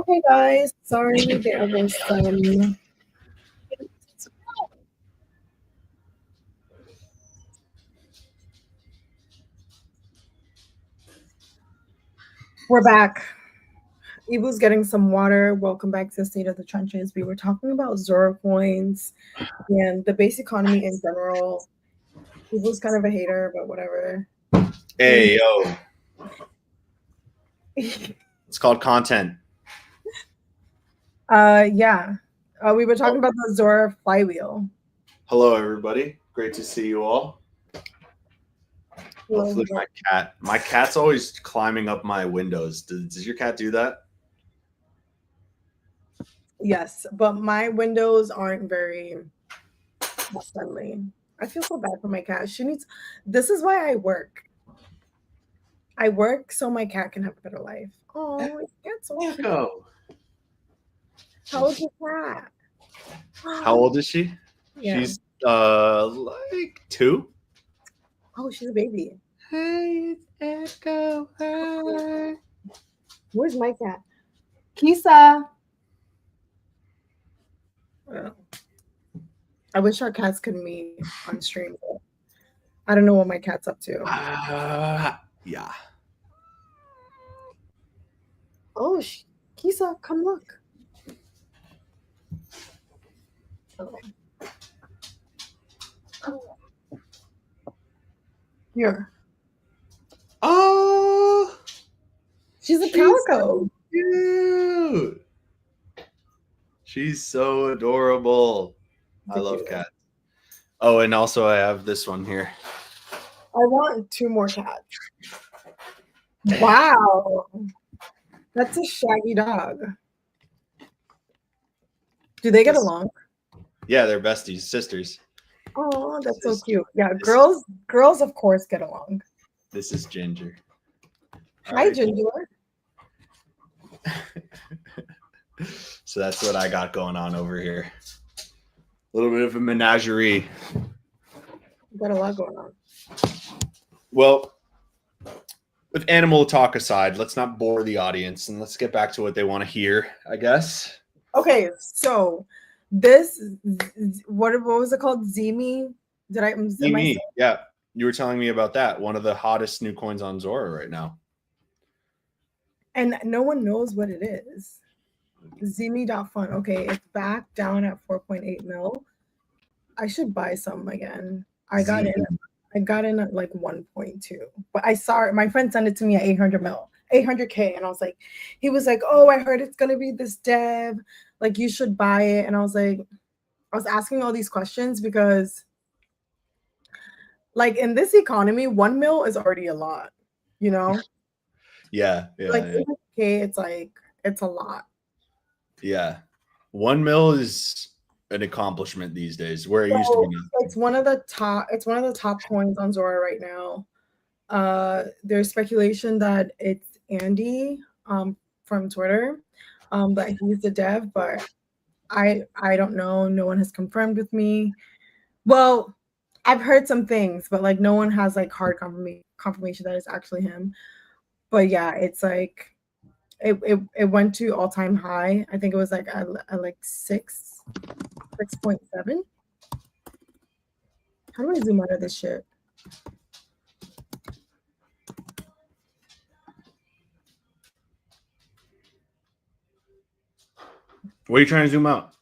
Okay, guys. Sorry, there was some. We're back. Ibu's getting some water. Welcome back to the State of the Trenches. We were talking about Zora coins and the base economy in general. Ibu's kind of a hater, but whatever. Hey, yo. It's called content. Yeah. We were talking about the Zora flywheel. Hello, everybody. Great to see you all. Hopefully my cat's always climbing up my windows. Does your cat do that? Yes, but my windows aren't very friendly. I feel so bad for my cat. This is why I work. I work so my cat can have a better life. Oh, it's so cute. How old is your cat? How old is she? Yeah. She's like 2. Oh, she's a baby. Hey, it's Echo. Hi. Where's my cat? Kisa. I wish our cats could meet on stream. But I don't know what my cat's up to. Yeah. Oh, Kisa, come look. Oh. Here. Oh, she's a calico. Cute. She's so adorable. I love cats. Oh, and also I have this one here. I want 2 more cats. Wow. That's a shaggy dog. Do they get along? Yeah, they're besties, sisters. Oh, that's so cute. Yeah, girls of course get along. This is Ginger. Hi, Ginger. So that's what I got going on over here. A little bit of a menagerie. Got a lot going on. Well, with animal talk aside, let's not bore the audience and let's get back to what they want to hear, I guess. Okay, so this, what was it called? Zimi? Zimi, yeah. You were telling me about that. One of the hottest new coins on Zora right now. And no one knows what it is. Zimi.fun. Okay, it's back down at 4.8 mil. I should buy some again. I got in at like 1.2. But I saw it. My friend sent it to me at 800K. And I was like, he was like, oh, I heard it's gonna be this dev. Like, you should buy it. And I was like, I was asking all these questions because like in this economy, 1 mil is already a lot, you know? Yeah. Like 800K, it's a lot. Yeah. 1 mil is an accomplishment these days, where it used to be nothing. It's one of the top coins on Zora right now. There's speculation that it's Andy from Twitter, that he's the dev, but I don't know. No one has confirmed with me. Well, I've heard some things, but like no one has like hard confirmation that it's actually him. But yeah, it's like it went to all-time high. I think it was like at like 6.7. How do I zoom out of this shit? What are you trying to zoom out?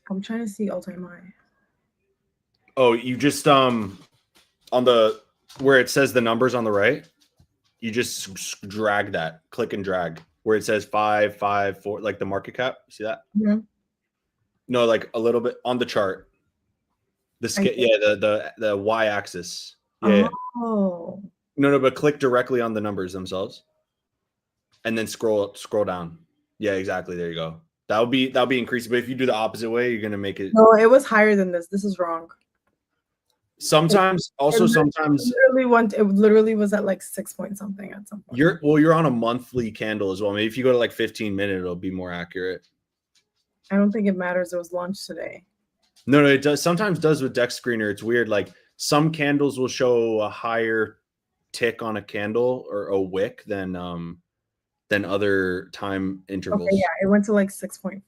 I'm trying to see all-time high. Oh, you just on the where it says the numbers on the right, you just drag that, click and drag where it says 5, 5, 4, like the market cap. See that? Mm-hmm. No, like a little bit on the chart. The y-axis. Yeah. Oh. No, but click directly on the numbers themselves, and then scroll down. Yeah, exactly. There you go. That'll be increasing. But if you do the opposite way, you're gonna make it. No, it was higher than this. This is wrong. Sometimes it literally was at like 6 point something at some point. You're on a monthly candle as well. Maybe if you go to like 15 minute, it'll be more accurate. I don't think it matters. It was launched today. No, it does. Sometimes does with Dex Screener. It's weird. Like some candles will show a higher tick on a candle or a wick than than other time intervals. Okay, yeah, it went to like 6.4.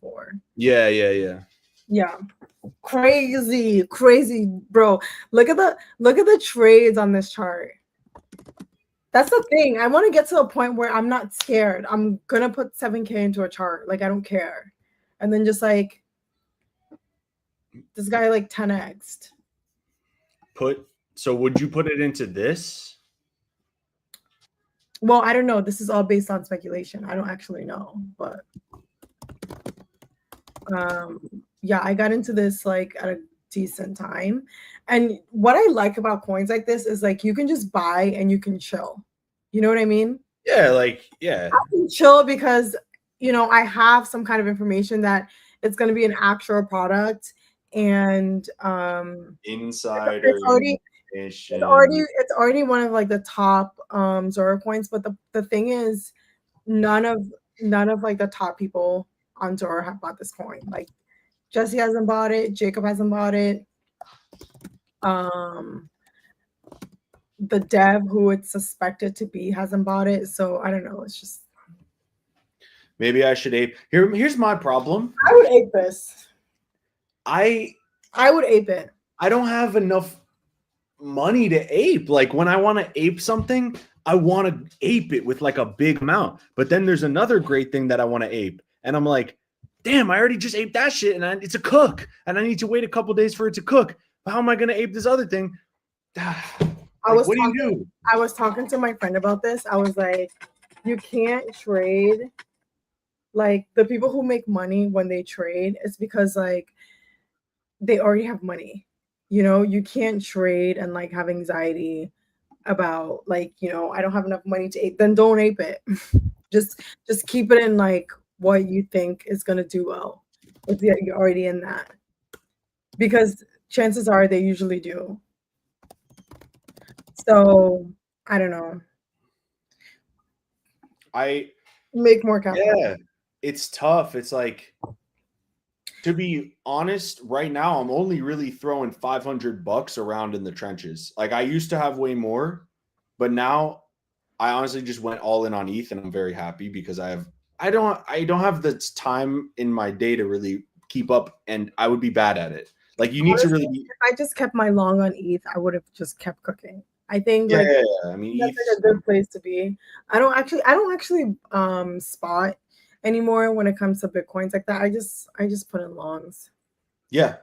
Yeah. Yeah. Crazy, bro. Look at the trades on this chart. That's the thing. I want to get to a point where I'm not scared. I'm gonna put 7K into a chart. Like I don't care. And then just like this guy like 10x'd. So would you put it into this? Well, I don't know. This is all based on speculation. I don't actually know, but yeah, I got into this like at a decent time. And what I like about coins like this is like you can just buy and you can chill. You know what I mean? Yeah, like yeah. I can chill because I have some kind of information that it's going to be an actual product, and Insider it's already one of like the top Zora coins. But the thing is, none of like the top people on Zora have bought this coin. Like Jesse hasn't bought it, Jacob hasn't bought it. The dev who it's suspected to be hasn't bought it. So I don't know. It's just maybe I should ape. Here's my problem. I would ape this. I would ape it. I don't have enough money to ape. Like when I want to ape something, I want to ape it with like a big amount. But then there's another great thing that I want to ape. And I'm like, damn, I already just aped that shit. And it's a cook. And I need to wait a couple days for it to cook. But how am I going to ape this other thing? What do you do? I was talking to my friend about this. I was like, you can't trade. Like the people who make money when they trade, it's because like they already have money. You can't trade and like have anxiety about like, I don't have enough money to ape. Then don't ape it. just keep it in like what you think is gonna do well. If you're already in that, because chances are they usually do. So I don't know. I make more capital. Yeah, it's tough. It's like, to be honest, right now I'm only really throwing $500 around in the trenches. Like I used to have way more, but now I honestly just went all in on ETH, and I'm very happy because I don't have the time in my day to really keep up, and I would be bad at it. Like you need to really. If I just kept my long on ETH, I would have just kept cooking. I think I mean that's like a good place to be. I don't actually spot anymore when it comes to Bitcoins like that. I just put in longs. Yeah.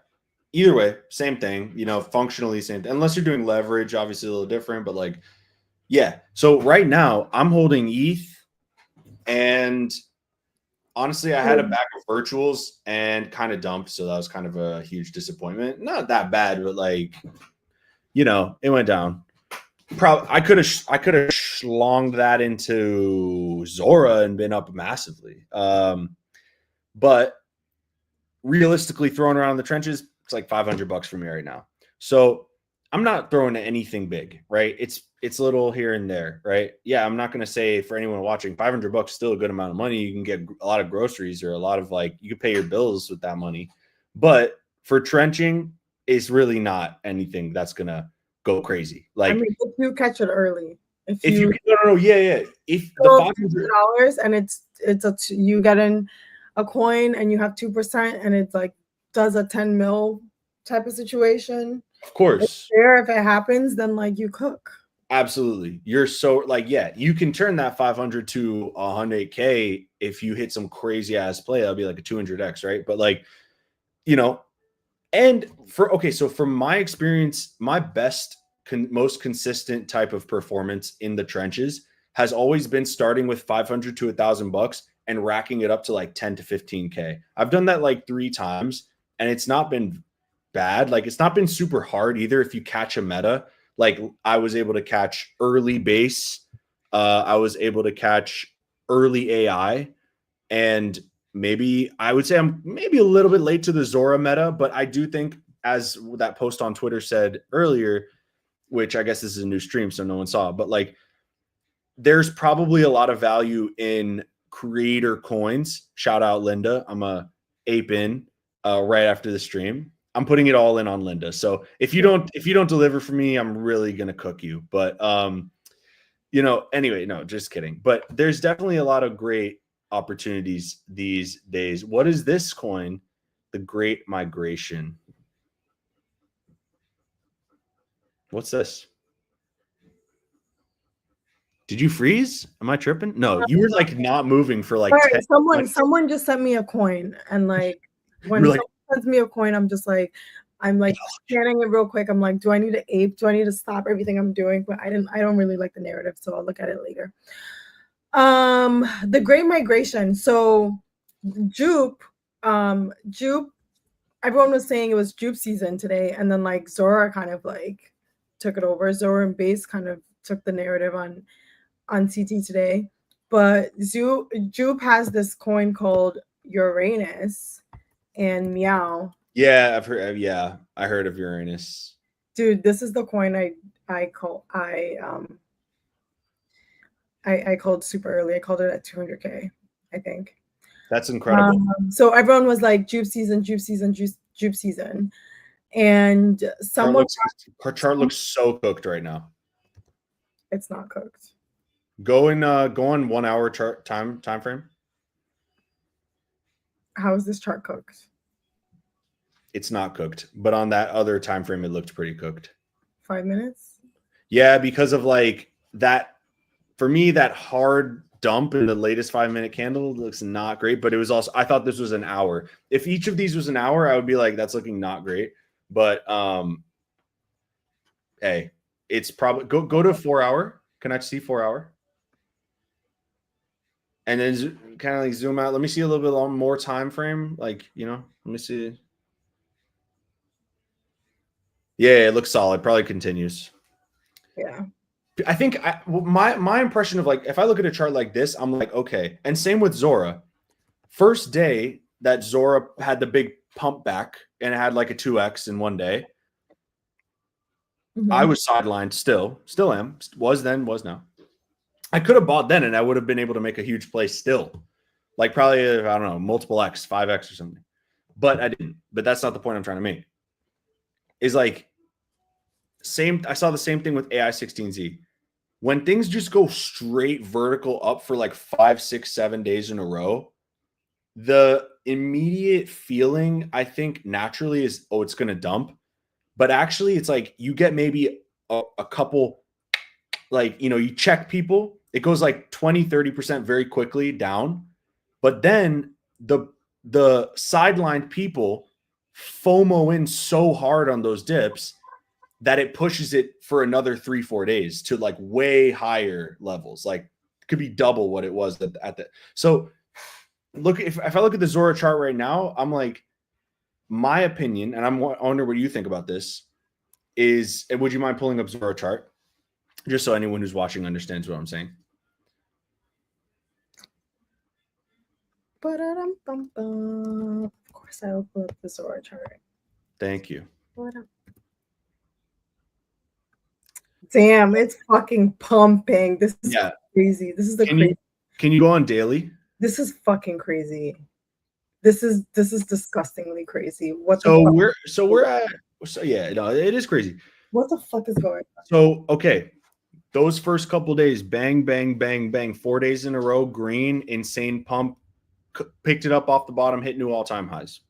Either way, same thing, functionally same. Unless you're doing leverage, obviously a little different, but like, yeah. So right now I'm holding ETH, and honestly, I had a bag of virtuals and kind of dumped. So that was kind of a huge disappointment. Not that bad, but like, it went down. Probably I could have schlonged that into Zora and been up massively. But realistically, throwing around the trenches, it's like $500 for me right now. So I'm not throwing anything big, right? It's a little here and there, right? Yeah, I'm not going to say for anyone watching, $500 is still a good amount of money. You can get a lot of groceries or a lot of like, you can pay your bills with that money. But for trenching, it's really not anything that's going to go crazy. Like, if you catch it early, if you yeah. If the $500 and you get in a coin and you have 2% and it's like does a 10 mil type of situation. Of course. If it happens, then like you cook. Absolutely. You're so like, yeah, you can turn that 500 to 100K if you hit some crazy ass play. That'll be like a 200x, right? But like, and so from my experience, my best, most consistent type of performance in the trenches has always been starting with 500 to $1,000 and racking it up to like 10 to 15K. I've done that like 3 times, and it's not been bad. Like it's not been super hard either. If you catch a meta, like I was able to catch early base, I was able to catch early AI, and maybe I would say I'm maybe a little bit late to the Zora meta, but I do think, as that post on Twitter said earlier, which I guess this is a new stream, so no one saw it, but like there's probably a lot of value in creator coins. Shout out Linda. I'm a ape in right after the stream. I'm putting it all in on Linda. So if you don't deliver for me, I'm really gonna cook you. But Anyway, no, just kidding. But there's definitely a lot of great opportunities these days. What is this coin? The Great Migration. What's this? Did you freeze? Am I tripping? No, you were like not moving for like 10. Someone just sent me a coin, and like when like, someone sends me a coin, I'm like scanning it real quick. I'm like, do I need to ape? Do I need to stop everything I'm doing? But I don't really like the narrative, so I'll look at it later. The Great Migration. So Jupe, everyone was saying it was Jupe season today, and then like Zora kind of like took it over. Zora and Base kind of took the narrative on CT today. But Jupe has this coin called Uranus and Meow. Yeah, I've heard. Yeah, I heard of Uranus. Dude, this is the coin I called super early. I called it at 200K, I think. That's incredible. So everyone was like, Jupe season, Jupe season, Jupe season. And someone her chart looks so cooked right now. It's not cooked. Go on 1 hour chart time frame. How is this chart cooked? It's not cooked, but on that other time frame, it looked pretty cooked. 5 minutes? Yeah, because of like that. For me, that hard dump in the latest 5-minute candle looks not great, but it was also, I thought this was an hour. If each of these was an hour, I would be like, that's looking not great. But hey, it's probably go to 4 hour. Can I see 4 hour? And then kind of like zoom out. Let me see a little bit more time frame. Like, let me see. Yeah, it looks solid. Probably continues. Yeah. I think my impression of like, if I look at a chart like this, I'm like, okay. And same with Zora. First day that Zora had the big pump back and it had like a 2x in one day. I was sidelined still am. Was then, was now. I could have bought then and I would have been able to make a huge play still. Like probably, I don't know, multiple X, 5x or something. But I didn't. But that's not the point I'm trying to make. Is like, I saw the same thing with AI16Z. When things just go straight vertical up for like 5, 6, 7 days in a row, the immediate feeling, I think, naturally is, oh, it's going to dump. But actually, it's like you get maybe a couple, like, you check people. It goes like 20, 30% very quickly down. But then the sidelined people FOMO in so hard on those dips that it pushes it for another 3-4 days to like way higher levels. Like it could be double what it was at the. So look, if I look at the Zora chart right now, I'm like, my opinion, and I wonder what you think about this, is, and would you mind pulling up Zora chart? Just so anyone who's watching understands what I'm saying. Of course, I'll pull up the Zora chart. Thank you. Damn, it's fucking pumping. This is crazy. This is Can you go on daily? This is fucking crazy. This is disgustingly crazy. It is crazy. What the fuck is going on? So, okay. Those first couple days, bang, bang, bang, bang, 4 days in a row, green, insane pump, picked it up off the bottom, hit new all-time highs.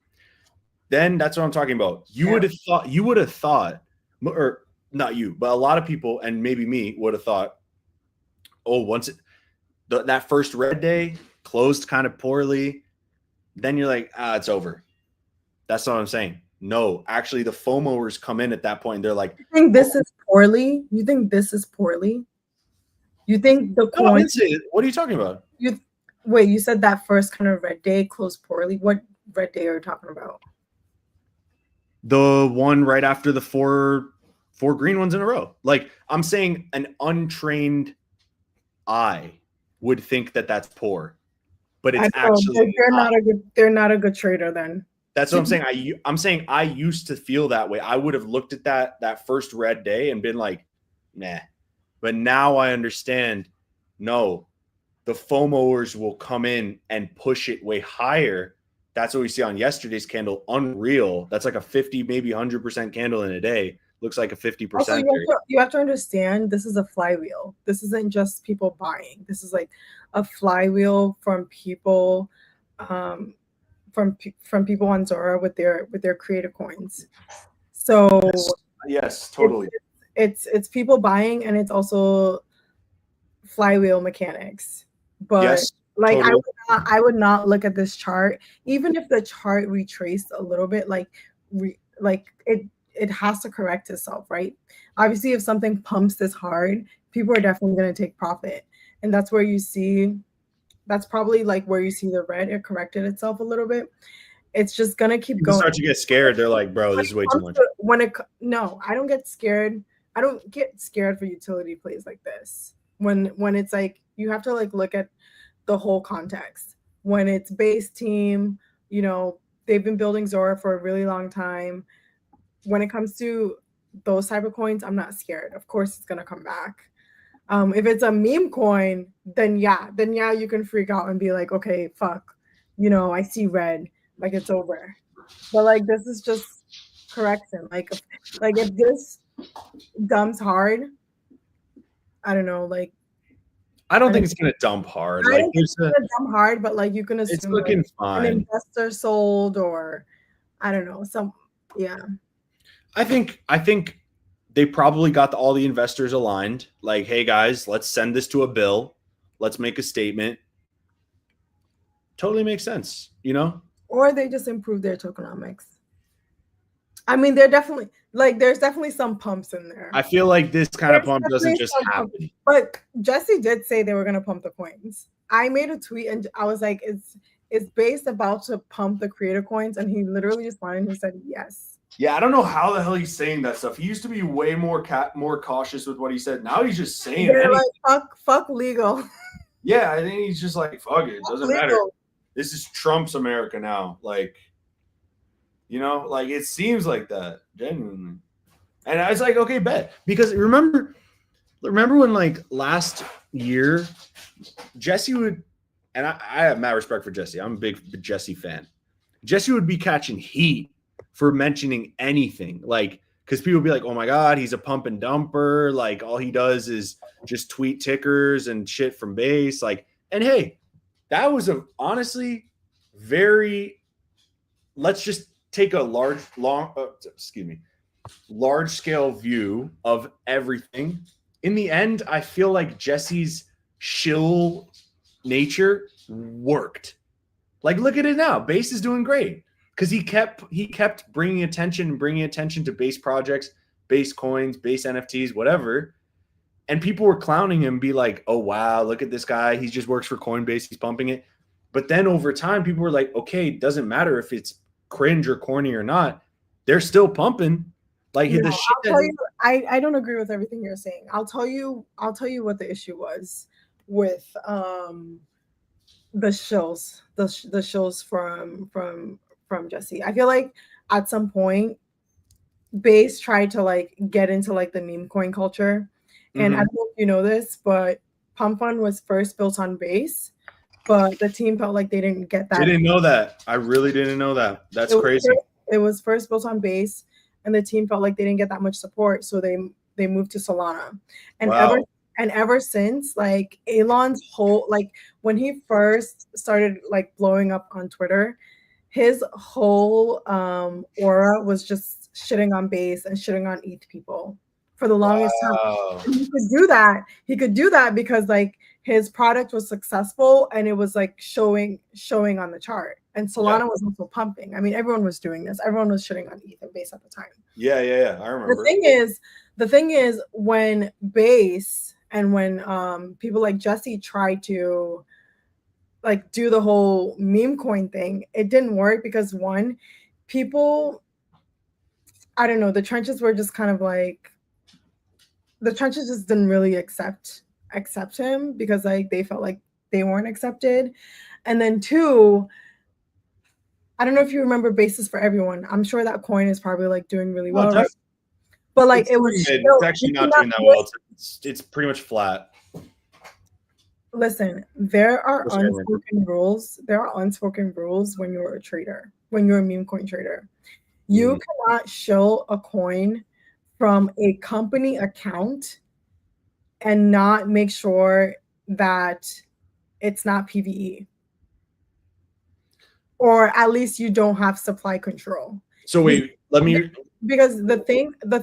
Then that's what I'm talking about. You would have thought, or not you, but a lot of people, and maybe me, would have thought, oh, once that first red day closed kind of poorly, then you're like, it's over. That's what I'm saying. No, actually, the FOMOers come in at that point. And they're like, "You think this is poorly? You think this is poorly? You think the coin? What are you talking about? Wait, you said that first kind of red day closed poorly. What red day are you talking about? The one right after the four green ones in a row. Like, I'm saying, an untrained eye would think that that's poor, but it's actually they're not a good trader then. That's what I'm saying. I'm saying I used to feel that way. I would have looked at that first red day and been like, nah. But now I understand, no, the FOMOers will come in and push it way higher. That's what we see on yesterday's candle. Unreal. That's like a 50, maybe 100% candle in a day. looks like a 50%. Also, you have to understand this is a flywheel. This isn't just people buying. This is like a flywheel from people, from people on Zora with their creator coins. So yes, totally. It's people buying, and it's also flywheel mechanics. But yes, like totally. I would not look at this chart, even if the chart retraced a little bit, like it has to correct itself, right? Obviously, if something pumps this hard, people are definitely going to take profit. And that's where you see, that's probably like where you see the red, it corrected itself a little bit. It's just going to keep People going. start to get scared. They're like, bro, this is way too much. No, I don't get scared. I don't get scared for utility plays like this. When it's like, you have to like look at the whole context. When it's base team, you know, they've been building Zora for a really long time. When it comes to those type of coins, I'm not scared. Of course, it's gonna come back. If it's a meme coin, then yeah, you can freak out and be like, okay, fuck, you know, I see red, like it's over. But like this is just correction. Like if this dumps hard, I don't know, like I don't think it's gonna dump hard. I Like don't think it's gonna dump hard, but like you can assume it's looking like fine. an investor sold, or I don't know, yeah. I think they probably got all the investors aligned. Like, hey guys, let's send this to a bill. Let's make a statement. Totally makes sense, you know? Or they just improve their tokenomics. I mean, there's definitely some pumps in there. I feel like this kind of pump doesn't just happen. But Jesse did say they were going to pump the coins. I made a tweet and I was like, is Base about to pump the creator coins? And he literally just wanted and said yes. Yeah, I don't know how the hell he's saying that stuff. He used to be way more cautious with what he said. Now he's just saying like, fuck legal. Yeah, I think he's just like, fuck it. It doesn't matter. This is Trump's America now. Like, you know, like it seems like that, genuinely. And I was like, okay, bet. Because remember when like last year, Jesse would, and I have mad respect for Jesse. I'm a big Jesse fan. Jesse would be catching heat for mentioning anything, like, because people would be like, oh my God, he's a pump and dumper. Like all he does is just tweet tickers and shit from Base. Like, and hey, that was honestly very, let's just take a large scale view of everything. In the end, I feel like Jesse's shill nature worked. Like, look at it now. Base is doing great because he kept bringing attention to Base projects, Base coins, Base NFTs, whatever. And people were clowning him, be like, oh, wow, look at this guy. He just works for Coinbase. He's pumping it. But then over time, people were like, okay, it doesn't matter if it's cringe or corny or not. They're still pumping. Like the shit. I don't agree with everything you're saying. I'll tell you what the issue was with the shills from Jesse. I feel like at some point Base tried to like get into like the meme coin culture. And I don't know if you know this, but Pump Fund was first built on Base, but the team felt like they didn't get that. I didn't know that. I really didn't know that. That's crazy. It was first built on Base, and the team felt like they didn't get that much support, so they moved to Solana. And wow. ever since, like Elon's whole, like when he first started like blowing up on Twitter, his whole aura was just shitting on Base and shitting on ETH people for the longest time. And he could do that because like his product was successful and it was like showing on the chart. And Solana was also pumping. I mean, everyone was doing this. Everyone was shitting on ETH and Base at the time. Yeah. I remember. The thing is when Base and when people like Jesse tried to like do the whole meme coin thing, it didn't work because one, people, I don't know, the trenches were just kind of like, the trenches just didn't really accept him because like they felt like they weren't accepted. And then two, I don't know if you remember Bases for Everyone. I'm sure that coin is probably like doing really well. Right? But like it's actually not doing that well. It's pretty much flat. Listen, there are unspoken rules. There are unspoken rules when you're a trader, when you're a meme coin trader. You cannot shill a coin from a company account and not make sure that it's not PVE, or at least you don't have supply control. So wait, let me. Because the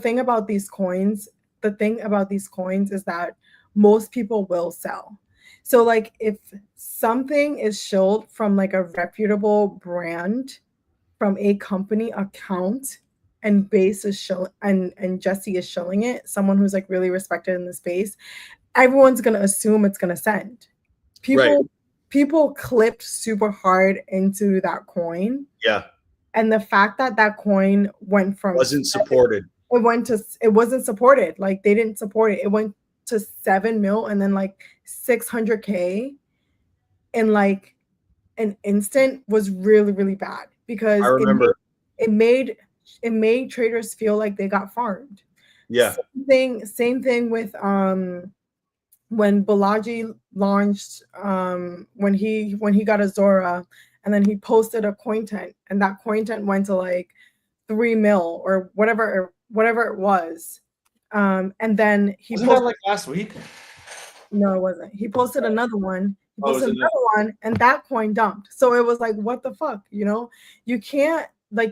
thing about these coins, is that most people will sell. So like if something is shilled from like a reputable brand from a company account, and Base is showing, and Jesse is showing it, someone who's like really respected in the space, everyone's gonna assume it's gonna send. People clipped super hard into that coin. Yeah. And the fact that that coin went from wasn't supported. It wasn't supported. Like they didn't support it. It went to 7 mil and then like 600K in like an instant was really, really bad, because I remember it made traders feel like they got farmed. Yeah. Same thing with when Balaji launched, when he got a Zora, and then he posted a coin tent, and that coin tent went to like 3 mil or whatever it was. And then he wasn't that like last week? No, it wasn't. He posted another one. He posted another one, and that coin dumped. So it was like, what the fuck? You know, you can't, I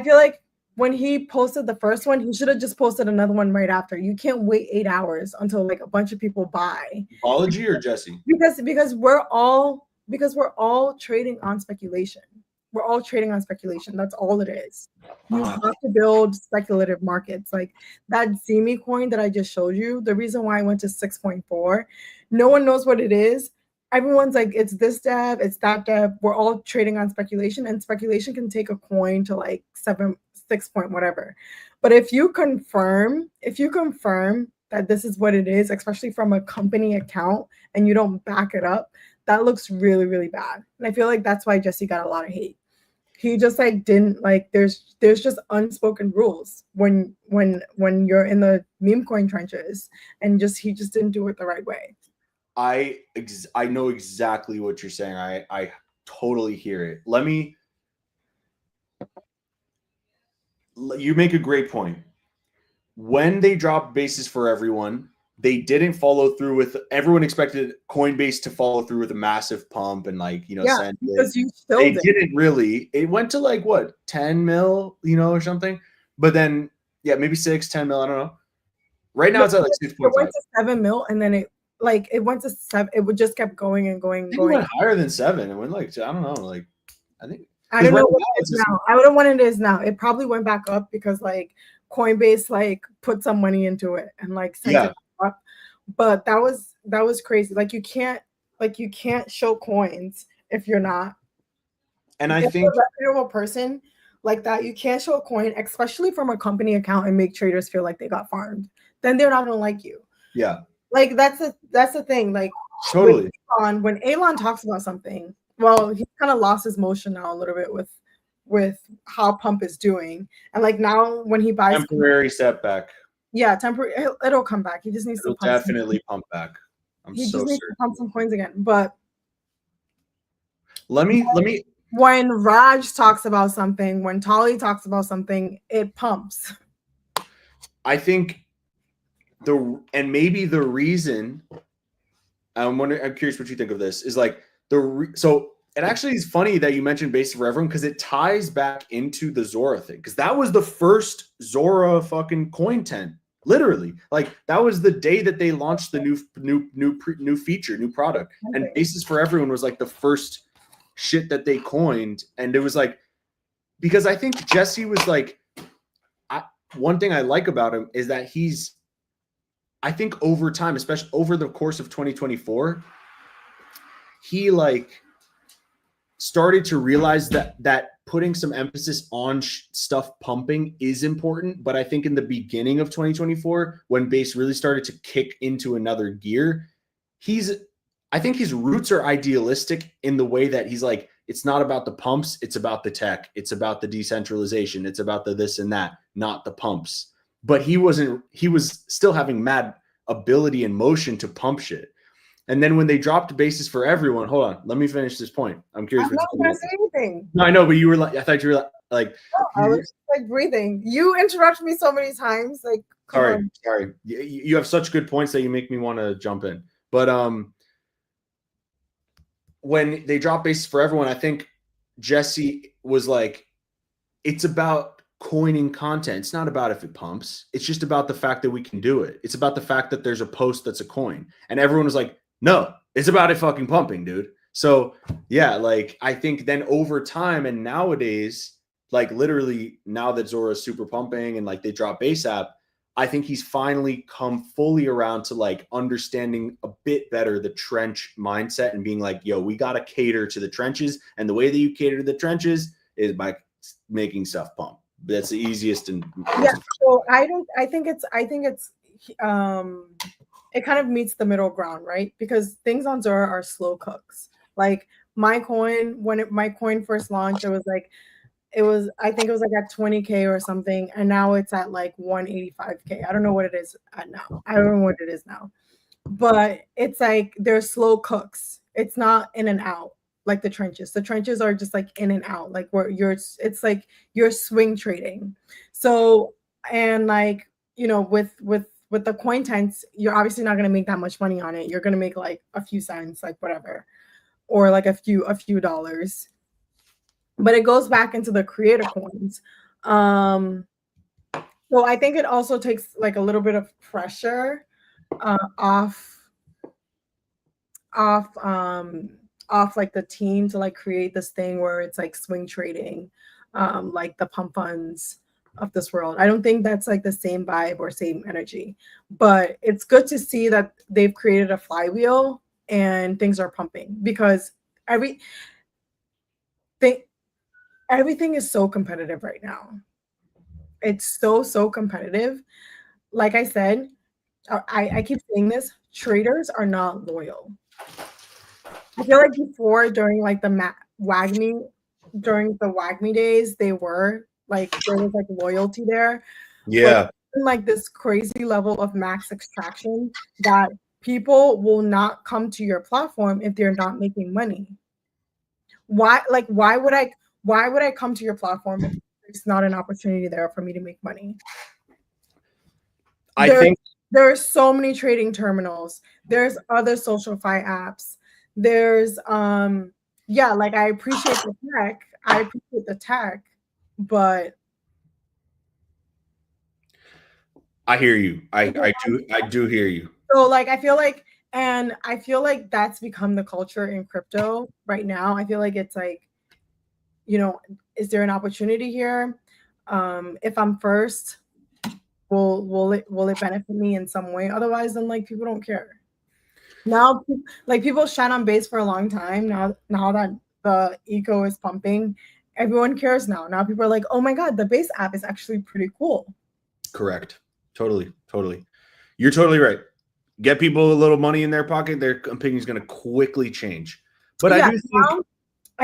feel like when he posted the first one, he should have just posted another one right after. You can't wait 8 hours until like a bunch of people buy. Apology or Jesse? Because we're all trading on speculation. We're all trading on speculation. That's all it is. You have to build speculative markets. Like that Zemi coin that I just showed you, the reason why I went to 6.4, no one knows what it is. Everyone's like, it's this dev, it's that dev. We're all trading on speculation, and speculation can take a coin to like 6 point whatever. But if you confirm that this is what it is, especially from a company account, and you don't back it up, that looks really, really bad. And I feel like that's why Jesse got a lot of hate. He just like didn't like, there's just unspoken rules when you're in the meme coin trenches, and he just didn't do it the right way. I know exactly what you're saying. I totally hear it. You make a great point. When they dropped Bases for Everyone, they didn't follow through with, everyone expected Coinbase to follow through with a massive pump and like, send it. They didn't really. It went to like what, 10 mil, or something. But then, maybe 6-10 mil, I don't know. Right now it's at like 6.5. It went to 7 mil, and then it went to 7. It would just kept going and going. It went higher than 7. It went like, I don't know, like I don't know what it is now. I don't know what it is now. It probably went back up because like Coinbase like put some money into it and like sent it up. But that was crazy. Like you can't show coins if you're not. And I think a reputable person like that, you can't show a coin, especially from a company account, and make traders feel like they got farmed. Then they're not gonna like you. Yeah. Like that's the thing. Like totally. When Elon talks about something, well, he kind of lost his motion now a little bit with how Pump is doing, and like now when he buys temporary setback. Yeah, temporary. It'll come back. He just needs to definitely pump back. He just needs to pump some coins again. But let me. When Raj talks about something, when Tali talks about something, it pumps. I think maybe the reason I'm curious what you think of this is like so it actually is funny that you mentioned Base for Everyone, because it ties back into the Zora thing, because that was the first Zora fucking coin tent, literally. Like that was the day that they launched the new feature, new product, and Bases for Everyone was like the first shit that they coined. And it was like, because I think Jesse was like, one thing I like about him is that I think over time, especially over the course of 2024, he like started to realize that putting some emphasis on stuff pumping is important. But I think in the beginning of 2024, when Base really started to kick into another gear, I think his roots are idealistic in the way that he's like, it's not about the pumps, it's about the tech, it's about the decentralization, it's about the this and that, not the pumps. But he was still having mad ability and motion to pump shit. And then when they dropped Bases for Everyone, hold on, let me finish this point. I'm curious. I'm not going to say anything. No, I know, but you were like, I thought you were like, Like, I was just like breathing. You interrupt me so many times. Like, come on. sorry. You have such good points that you make me want to jump in. But when they drop bases for everyone, I think Jesse was like, it's about coining content. It's not about if it pumps. It's just about the fact that we can do it. It's about the fact that there's a post that's a coin. And everyone was like, no, it's about it fucking pumping, dude. So yeah, like I think then over time and nowadays, like literally now that Zora is super pumping and like they drop base app, I think he's finally come fully around to like understanding a bit better the trench mindset and being like, yo, we got to cater to the trenches. And the way that you cater to the trenches is by making stuff pump. That's the easiest and yeah. So I think it's it kind of meets the middle ground, right? Because things on Zora are slow cooks. Like my coin, my coin first launched, I think it was like at 20K or something, and now it's at like 185K. I don't know what it is at now. I don't know what it is now. But it's like they're slow cooks. It's not in and out like the trenches. The trenches are just like in and out, like where it's like you're swing trading. So and like with the coin tents, you're obviously not gonna make that much money on it. You're gonna make like a few cents, like whatever, or like a few dollars. But it goes back into the creator coins. So I think it also takes like a little bit of pressure off like the team to like create this thing where it's like swing trading, like the pump funds of this world. I don't think that's like the same vibe or same energy, but it's good to see that they've created a flywheel and things are pumping because everything is so competitive right now. It's so competitive. Like I said, I keep saying this, traders are not loyal. I feel like before during like the WAGMI days, they were like there was like loyalty there. yeah. But like this crazy level of max extraction that people will not come to your platform if they're not making money. Why would I come to your platform if there's not an opportunity there for me to make money? I think there are so many trading terminals. There's other SocialFi apps. There's yeah, like I appreciate the tech, but I hear you. I do hear you. So like I feel like that's become the culture in crypto right now. I feel like it's like, is there an opportunity here? If I'm first, will it benefit me in some way? Otherwise, then like people don't care. Now, like people shat on Base for a long time. Now that the eco is pumping, everyone cares now. Now people are like, oh my god, the Base app is actually pretty cool. Correct. Totally. You're totally right. Get people a little money in their pocket, their opinion is going to quickly change. But yeah, I do think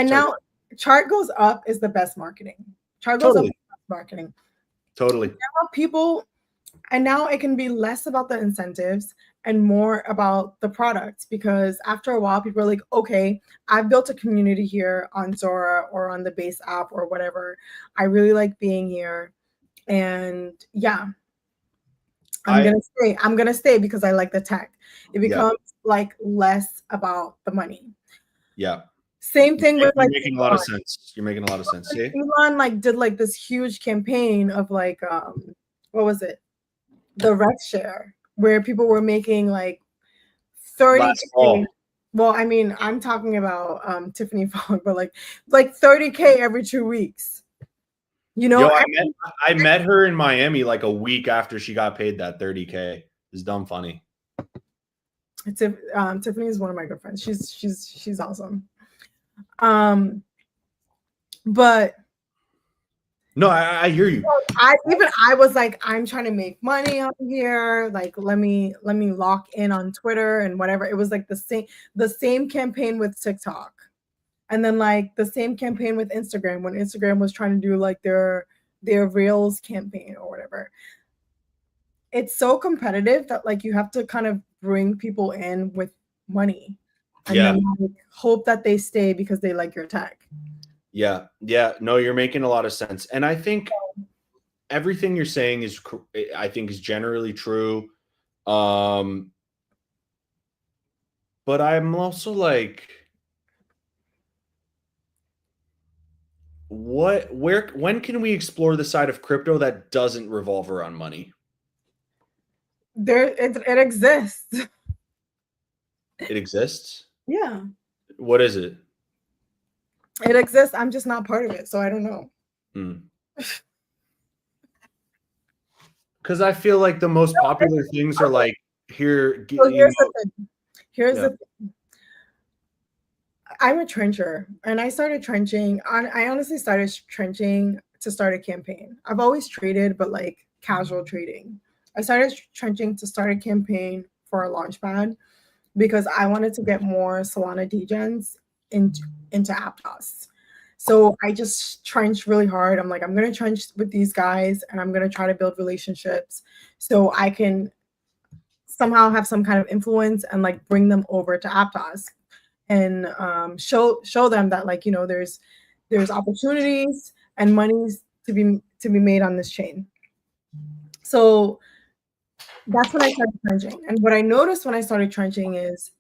now chart goes up is the best marketing. Chart goes up is the best marketing. Totally. Now it can be less about the incentives and more about the product, because after a while people are like, okay, I've built a community here on Zora or on the Base app or whatever. I really like being here. And yeah, I'm gonna stay because I like the tech. It becomes like less about the money. Yeah. Same thing with like making a lot of sense. You're making a lot of sense. Yeah. Elon like did like this huge campaign of like what was it? The Rex share, where people were making like 30K. Well, I mean, I'm talking about Tiffany Fong, but like 30K every 2 weeks. Yo, I met her in Miami like a week after she got paid that 30K. It's dumb funny. Tiffany is one of my good friends. She's awesome. But no, I hear you. I was like, I'm trying to make money on here. Like, let me lock in on Twitter and whatever. It was like the same campaign with TikTok. And then like the same campaign with Instagram when Instagram was trying to do like their Reels campaign or whatever. It's so competitive that like you have to kind of bring people in with money and then like, hope that they stay because they like your tech. Yeah. Yeah. No, you're making a lot of sense. And I think everything you're saying I think is generally true. But I'm also like, when can we explore the side of crypto that doesn't revolve around money? It exists. It exists. Yeah, What is it? it exists. I'm just not part of it, so I don't know. Because I feel like the most popular things are like here. So here's the thing. Yeah. I'm a trencher, and I started trenching. I honestly started trenching to start a campaign. I've always traded, but like casual trading. I started trenching to start a campaign for a launchpad because I wanted to get more Solana degens into Aptos. So I just trenched really hard. I'm like, I'm gonna trench with these guys, and I'm gonna try to build relationships so I can somehow have some kind of influence and like bring them over to Aptos and show them that, like, you know, there's opportunities and monies to be made on this chain. So that's when I started trenching. And what I noticed when I started trenching is,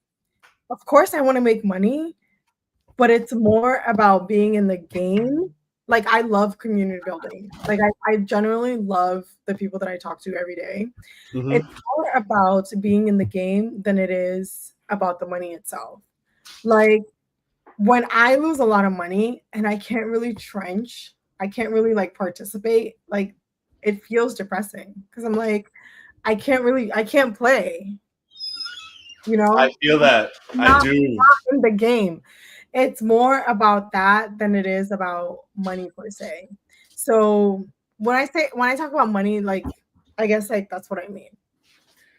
of course, I want to make money, but it's more about being in the game. Like, I love community building. Like, I generally love the people that I talk to every day. Mhm. It's more about being in the game than it is about the money itself. Like, when I lose a lot of money and I can't really trench, I can't really like participate, like it feels depressing because I'm like, I can't play, you know, I feel that. I not do. in the game. It's more about that than it is about money per se. So when I talk about money, like, I guess like that's what I mean.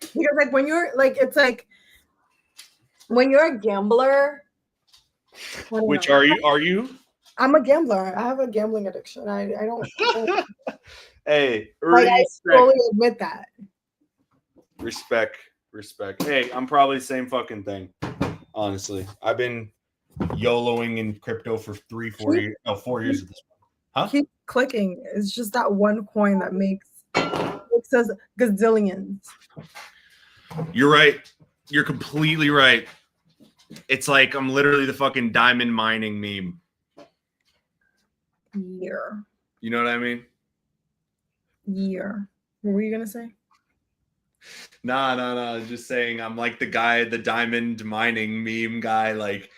Because like when you're like, it's like when you're a gambler. I don't Which know. are you? Are you? I'm a gambler. I have a gambling addiction. I don't Hey, like, I fully admit that. respect. Hey, I'm probably the same fucking thing. Honestly, I've been YOLOing in crypto for 4 years. No, 4 years at this point. Huh? Keep clicking. It's just that one coin that makes us gazillions. You're right. You're completely right. It's like I'm literally the fucking diamond mining meme. Year. You know what I mean? Year. What were you gonna say? Nah. Just saying, I'm like the guy, the diamond mining meme guy. Like,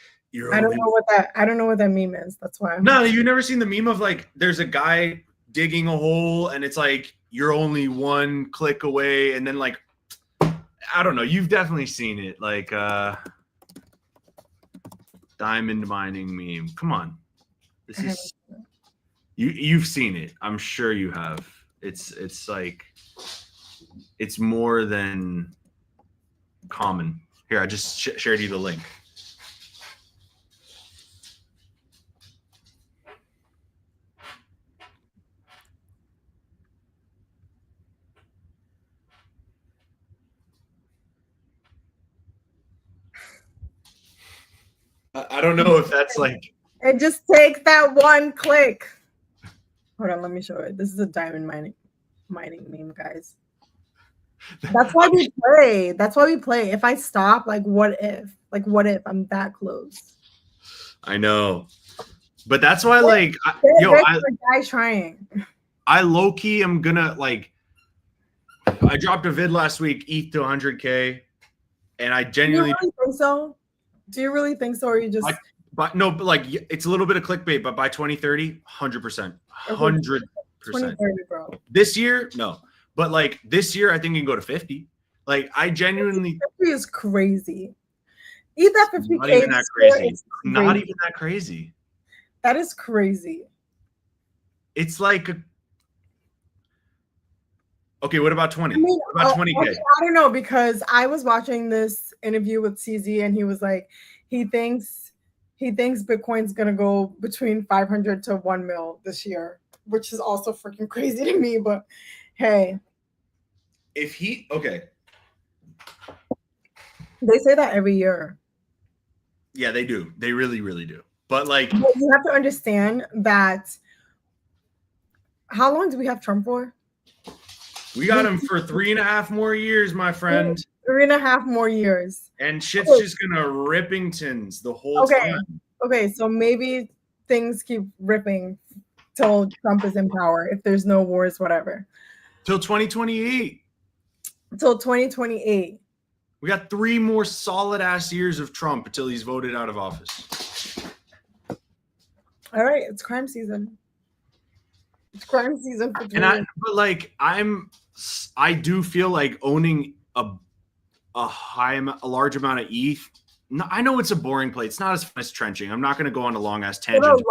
I don't know what that meme is. That's why No, you've never seen the meme of like there's a guy digging a hole and it's like you're only one click away, and then like I don't know, you've definitely seen it. Like diamond mining meme. Come on. This is you've seen it. I'm sure you have. It's like it's more than common. Here, I just shared you the link. I don't know if that's like. It just takes that one click. Hold on, let me show it. This is a diamond mining meme, guys. That's why we play. That's why we play. If I stop, like, what if? Like, what if I'm that close? I know, but that's why, like, guy trying. I low key am gonna like. I dropped a vid last week, ETH to 100K, and I genuinely Do you really think so? Do you really think so, or you just? But like it's a little bit of clickbait, but by 2030, 100%, 100%. 2030, bro. This year, no, but like this year, I think you can go to 50. Like I genuinely 50 is crazy. ETH at 50K. Not even that crazy. Not even that crazy. That is crazy. It's like okay, what about 20? What about 20K? I don't know, because I was watching this interview with CZ and he was like, he thinks Bitcoin's gonna go between 500 to 1 mil this year, which is also freaking crazy to me. But hey, okay, they say that every year. Yeah, they do. They really, really do. But like, you have to understand that. How long do we have Trump for? we got him for 3.5 more years, my friend. 3.5 more years. And shit's just gonna rippingtons the whole time. Okay, so maybe things keep ripping till Trump is in power, if there's no wars, whatever. Till 2028. Till 2028. We got 3 more solid ass years of Trump until he's voted out of office. All right, it's crime season. It's crime season for 3 years. But like I do feel like owning a large amount of ETH. No, I know it's a boring play. It's not as fun as trenching. I'm not going to go on a long ass tangent.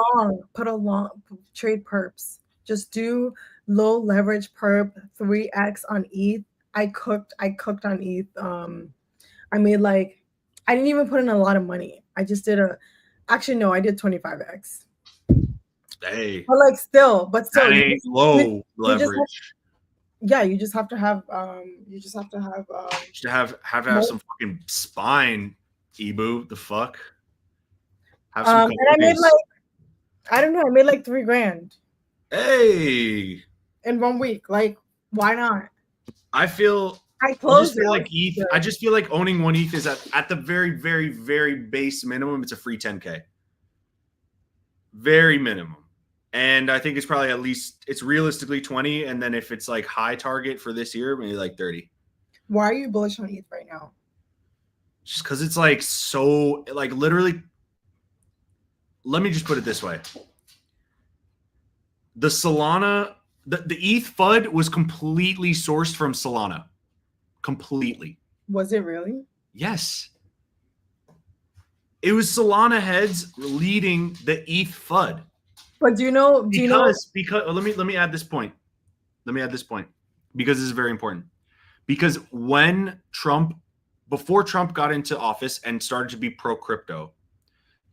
Put a long trade perps. Just do low leverage perp 3x on ETH. I cooked on ETH. I made like, I didn't even put in a lot of money. I just did I did 25x. Hey, but still, that ain't low leverage. You just have to have some fucking spine, Ebu. The fuck. Have some and I made I made like $3,000. Hey. In 1 week. Like, why not? I feel like ETH. I just feel like owning 1 ETH is at the very, very, very base minimum. It's a free 10K. Very minimum. And I think it's probably it's realistically 20. And then if it's like high target for this year, maybe like 30. Why are you bullish on ETH right now? Just because it's like so, like literally, let me just put it this way. The Solana, the ETH FUD was completely sourced from Solana. Completely. Was it really? Yes. It was Solana heads leading the ETH FUD. But because let me add this point. Because this is very important. Because before Trump got into office and started to be pro crypto,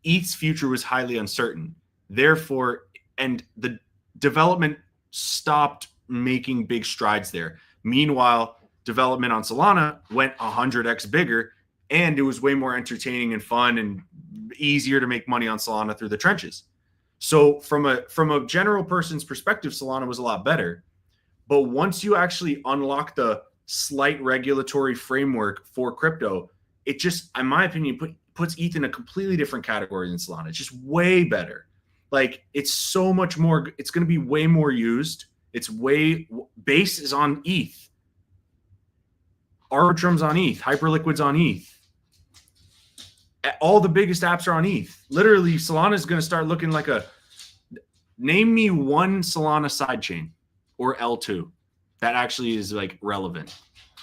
ETH's future was highly uncertain. Therefore, and the development stopped making big strides there. Meanwhile, development on Solana went 100x bigger, and it was way more entertaining and fun and easier to make money on Solana through the trenches. So from a general person's perspective, Solana was a lot better. But once you actually unlock the slight regulatory framework for crypto, it just, in my opinion, puts ETH in a completely different category than Solana. It's just way better. Like, it's so much more, it's going to be way more used. Base is on ETH. Arbitrum's on ETH. Hyperliquid's on ETH. All the biggest apps are on ETH. Literally, Solana is going to start looking like name me one Solana sidechain or L2 that actually is like relevant.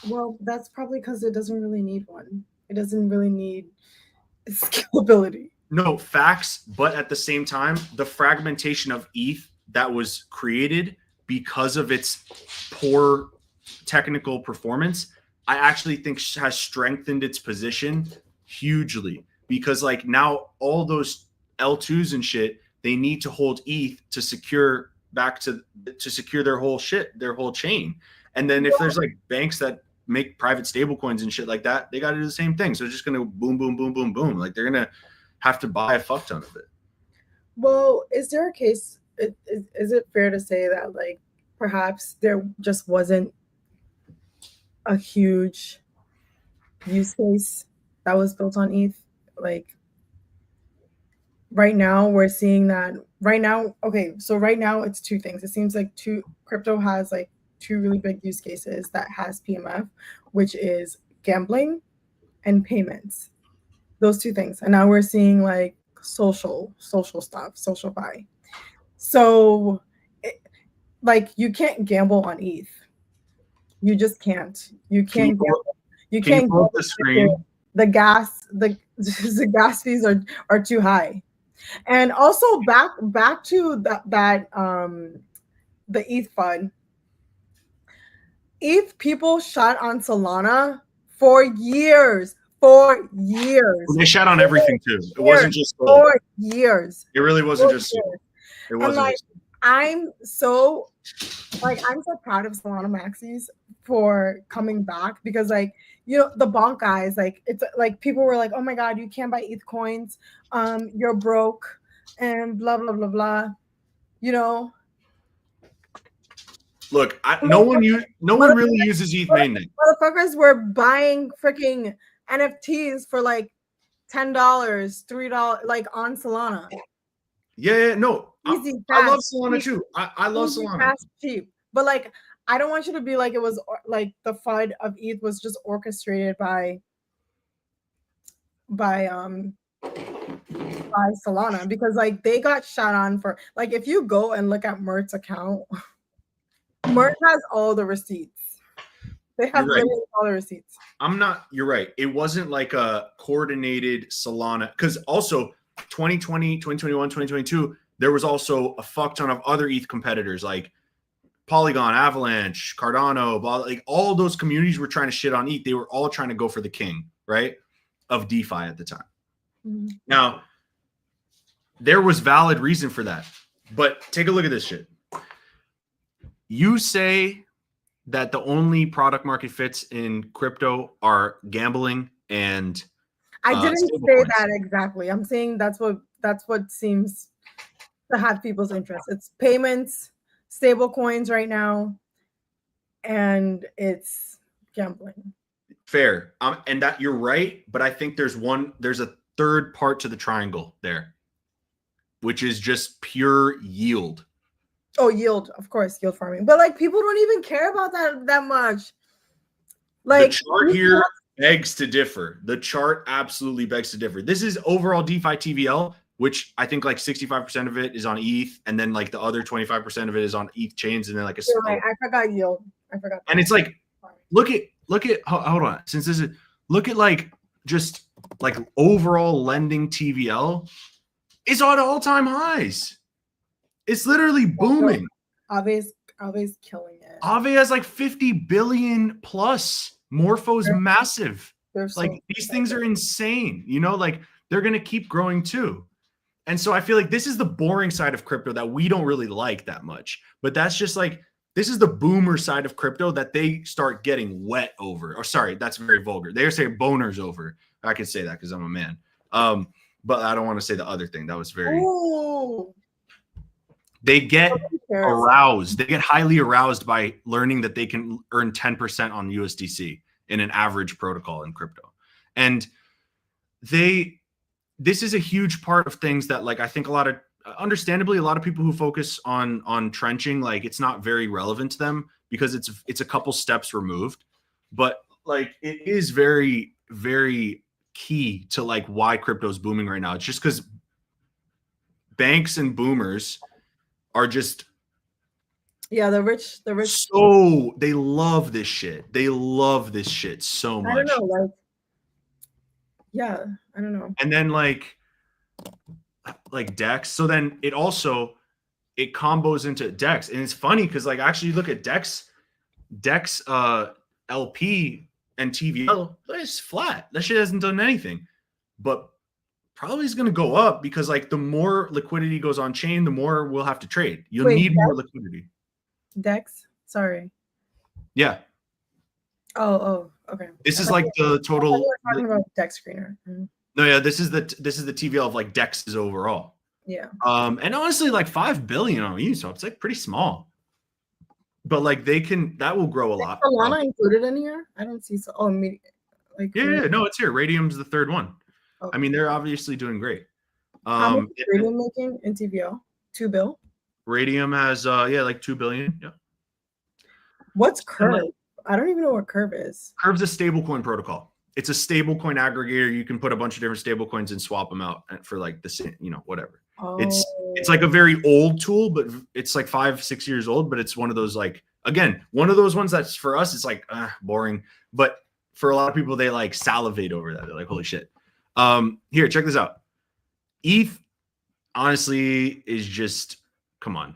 Well, that's probably because it doesn't really need one. It doesn't really need scalability. No, facts. But at the same time, the fragmentation of ETH that was created because of its poor technical performance, I actually think has strengthened its position hugely, because like now all those L2s and shit, they need to hold ETH to secure their whole chain. And then if there's like banks that make private stable coins and shit like that, they got to do the same thing. So it's just going to boom, boom, boom, boom, boom. Like, they're going to have to buy a fuck ton of it. Well, is there a case, is it fair to say that like perhaps there just wasn't a huge use case that was built on ETH? Like, right now we're seeing that so right now it's two things. It seems like crypto has like two really big use cases that has PMF, which is gambling and payments. Those two things. And now we're seeing like social stuff, social buy. So like, you can't gamble on ETH. You just can't. You can't gamble. You can't go the screen. The gas fees are too high. And also back to that the ETH fund. ETH people shot on Solana for years. They shot on everything too. It wasn't just gold. 4 years. It really wasn't just gold. It wasn't. Like, I'm so proud of Solana Maxis for coming back, because like, you know, the bonk guys, like, it's like people were like, oh my god, you can't buy ETH coins, you're broke, and blah blah blah blah. You know, Look, no one really uses ETH mainnet. motherfuckers were buying freaking NFTs for like $10, $3, like on Solana. Yeah, no. Easy, I love fast, Solana cheap. too. I love Easy, Solana. fast, cheap. But like, I don't want you to be like it was like the FUD of ETH was just orchestrated by Solana, because like they got shot on for, like, if you go and look at Mert's account, Mert has all the receipts. They have You're right. all the receipts. You're right. It wasn't like a coordinated Solana, because also 2020, 2021, 2022, there was also a fuck ton of other ETH competitors like Polygon, Avalanche, Cardano, like all those communities were trying to shit on ETH. They were all trying to go for the king, right, of DeFi at the time. Mm-hmm. Now, there was valid reason for that, but take a look at this shit. You say that the only product market fits in crypto are gambling and I didn't say that exactly. I'm saying that's what seems to have people's interest. It's payments, stable coins right now, and it's gambling. Fair. And that you're right, but I think there's a third part to the triangle there, which is just pure yield. Oh, yield, of course, yield farming. But like people don't even care about that much. Like the chart here begs to differ. The chart absolutely begs to differ. This is overall DeFi TVL, which I think like 65% of it is on ETH, and then like the other 25% of it is on ETH chains, and then like right. I forgot yield. I forgot. And it's like, look at hold on. Since this is look at like just like overall lending TVL is on all-time highs. It's literally booming. Aave's killing it. Aave has like 50 billion plus. Morpho's massive. Like these things are insane. You know, like they're gonna keep growing too. And so I feel like this is the boring side of crypto that we don't really like that much. But that's just like, this is the boomer side of crypto that they start getting wet over. Or sorry, that's very vulgar. They say boners over. I can say that because I'm a man. But I don't want to say the other thing. That was very. Ooh. They get aroused. They get highly aroused by learning that they can earn 10% on USDC in an average protocol in crypto. And this is a huge part of things that, like, I think understandably, a lot of people who focus on trenching, like, it's not very relevant to them because it's a couple steps removed. But like, it is very, very key to like why crypto is booming right now. It's just because banks and boomers are just the rich. So they love this shit. They love this shit so much. I don't know, I don't know. And then like DEX. So then it combos into DEX. And it's funny because like actually look at DEX LP and TVL, it's flat. That shit hasn't done anything. But probably is going to go up because like the more liquidity goes on chain, the more we'll have to trade. You'll need more liquidity. DEX? Sorry. Yeah. Oh, okay. This is like the total. We're talking about DEX screener. Mm-hmm. No, yeah, this is the TVL of like DEXs overall. Yeah. And honestly, like 5 billion on you, so it's like pretty small. But like that will grow a lot. Solana included in here? I don't see so. Oh, no, it's here. Radium's the third one. Okay. I mean, they're obviously doing great. How much is Radium making in TVL? 2 bill. Radium has like 2 billion. Yeah. What's Curve? I don't even know what Curve is. Curve's a stablecoin protocol. It's a stablecoin aggregator. You can put a bunch of different stablecoins and swap them out for like the same, whatever. Oh. It's like a very old tool, but it's like 5-6 years old. But it's one of those like, again, one of those ones that's for us, it's like boring. But for a lot of people, they like salivate over that. They're like, holy shit. Here, check this out. ETH, honestly, is just, come on.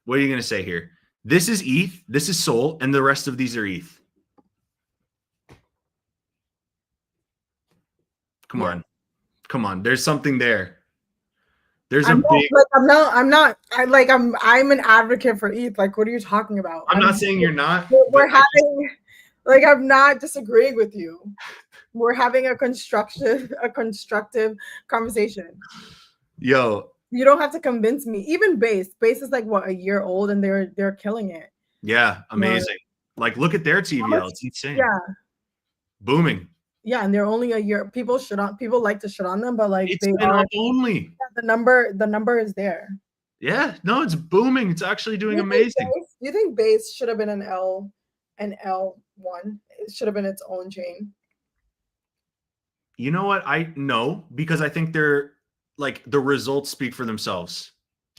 What are you going to say here? This is ETH, this is Sol, and the rest of these are ETH. Come on. There's something there. There's I'm an advocate for ETH. Like, what are you talking about? I'm not saying you're not. We're having, like, I'm not disagreeing with you. We're having a constructive conversation. Yo, You don't have to convince me. Even Base is like what, a year old, and they're killing it. Yeah, You know, amazing. Like, look at their how TVL. much- It's insane. yeah, Booming. yeah, and they're only a year. People like to shit on them, but like It's they been are up only. the number is there. Yeah, no, it's booming. It's actually doing amazing. You think Base should have been an L1? It should have been its own chain. You know what? I know, because I think they're like, the results speak for themselves.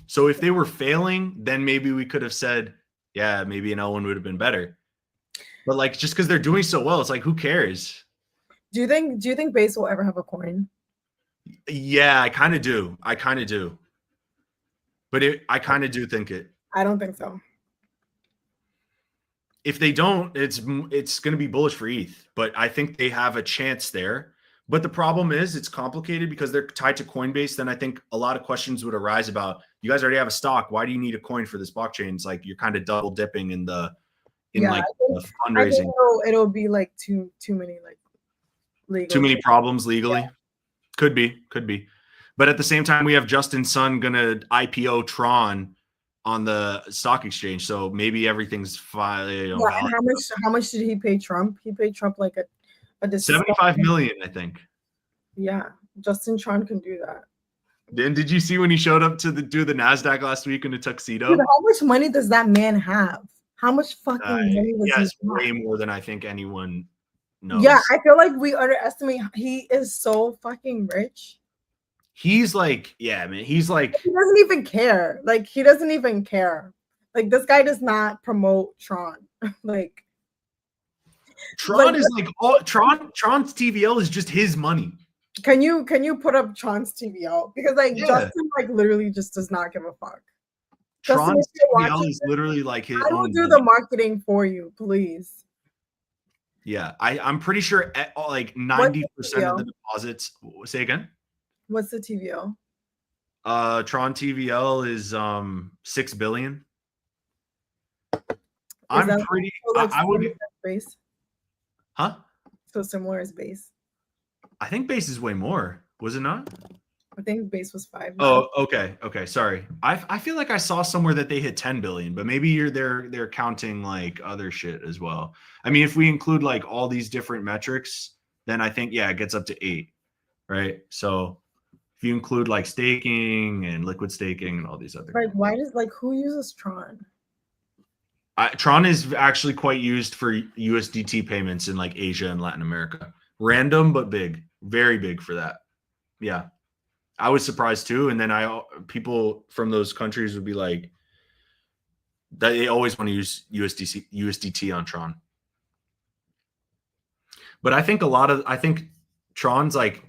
So if they were failing, then maybe we could have said, yeah, maybe an L1 would have been better. But like, just because they're doing so well, it's like, who cares? Do you think Base will ever have a coin? Yeah, I kind of do. But I kind of do think it. I don't think so. If they don't, it's going to be bullish for ETH. But I think they have a chance there. But the problem is, it's complicated because they're tied to Coinbase. Then I think a lot of questions would arise about, you guys already have a stock. Why do you need a coin for this blockchain? It's like you're kind of double dipping in the the fundraising. I think it'll be like too many like legal. Too many problems legally. Yeah. Could be. But at the same time, we have Justin Sun gonna IPO Tron on the stock exchange, so maybe everything's fine. You know, and how much did he pay Trump? He paid Trump like a 75 million, I think. Yeah, Justin Tron can do that. Then did you see when he showed up to do the NASDAQ last week in a tuxedo? Dude, how much money does that man have? How much fucking money does he have? Way more than I think anyone knows. Yeah, I feel like we underestimate. He is so fucking rich. He's like, yeah, man. He's like, he doesn't even care. Like, he doesn't even care. Like, this guy does not promote Tron. Like, Tron is like all Tron's TVL is just his money. Can you put up Tron's TVL? Because like Justin like literally just does not give a fuck. Tron's TVL is literally like his. I will do the marketing for you, please. Yeah, I'm pretty sure like 90% of the deposits. Say again. What's the TVL? Tron TVL is 6 billion. I'm pretty. I would. Base. Huh? So similar as Base. I think Base is way more. Was it not? I think Base was 5. Oh, okay. Sorry. I feel like I saw somewhere that they hit 10 billion, but maybe they're counting like other shit as well. I mean, if we include like all these different metrics, then I think it gets up to 8, right? So if you include like staking and liquid staking and all these other, like, why does who uses Tron? Tron is actually quite used for USDT payments in like Asia and Latin America. Random but big, very big for that. Yeah, I was surprised too. And then people from those countries would be like, that they always want to use USDT on Tron. But I think Tron's like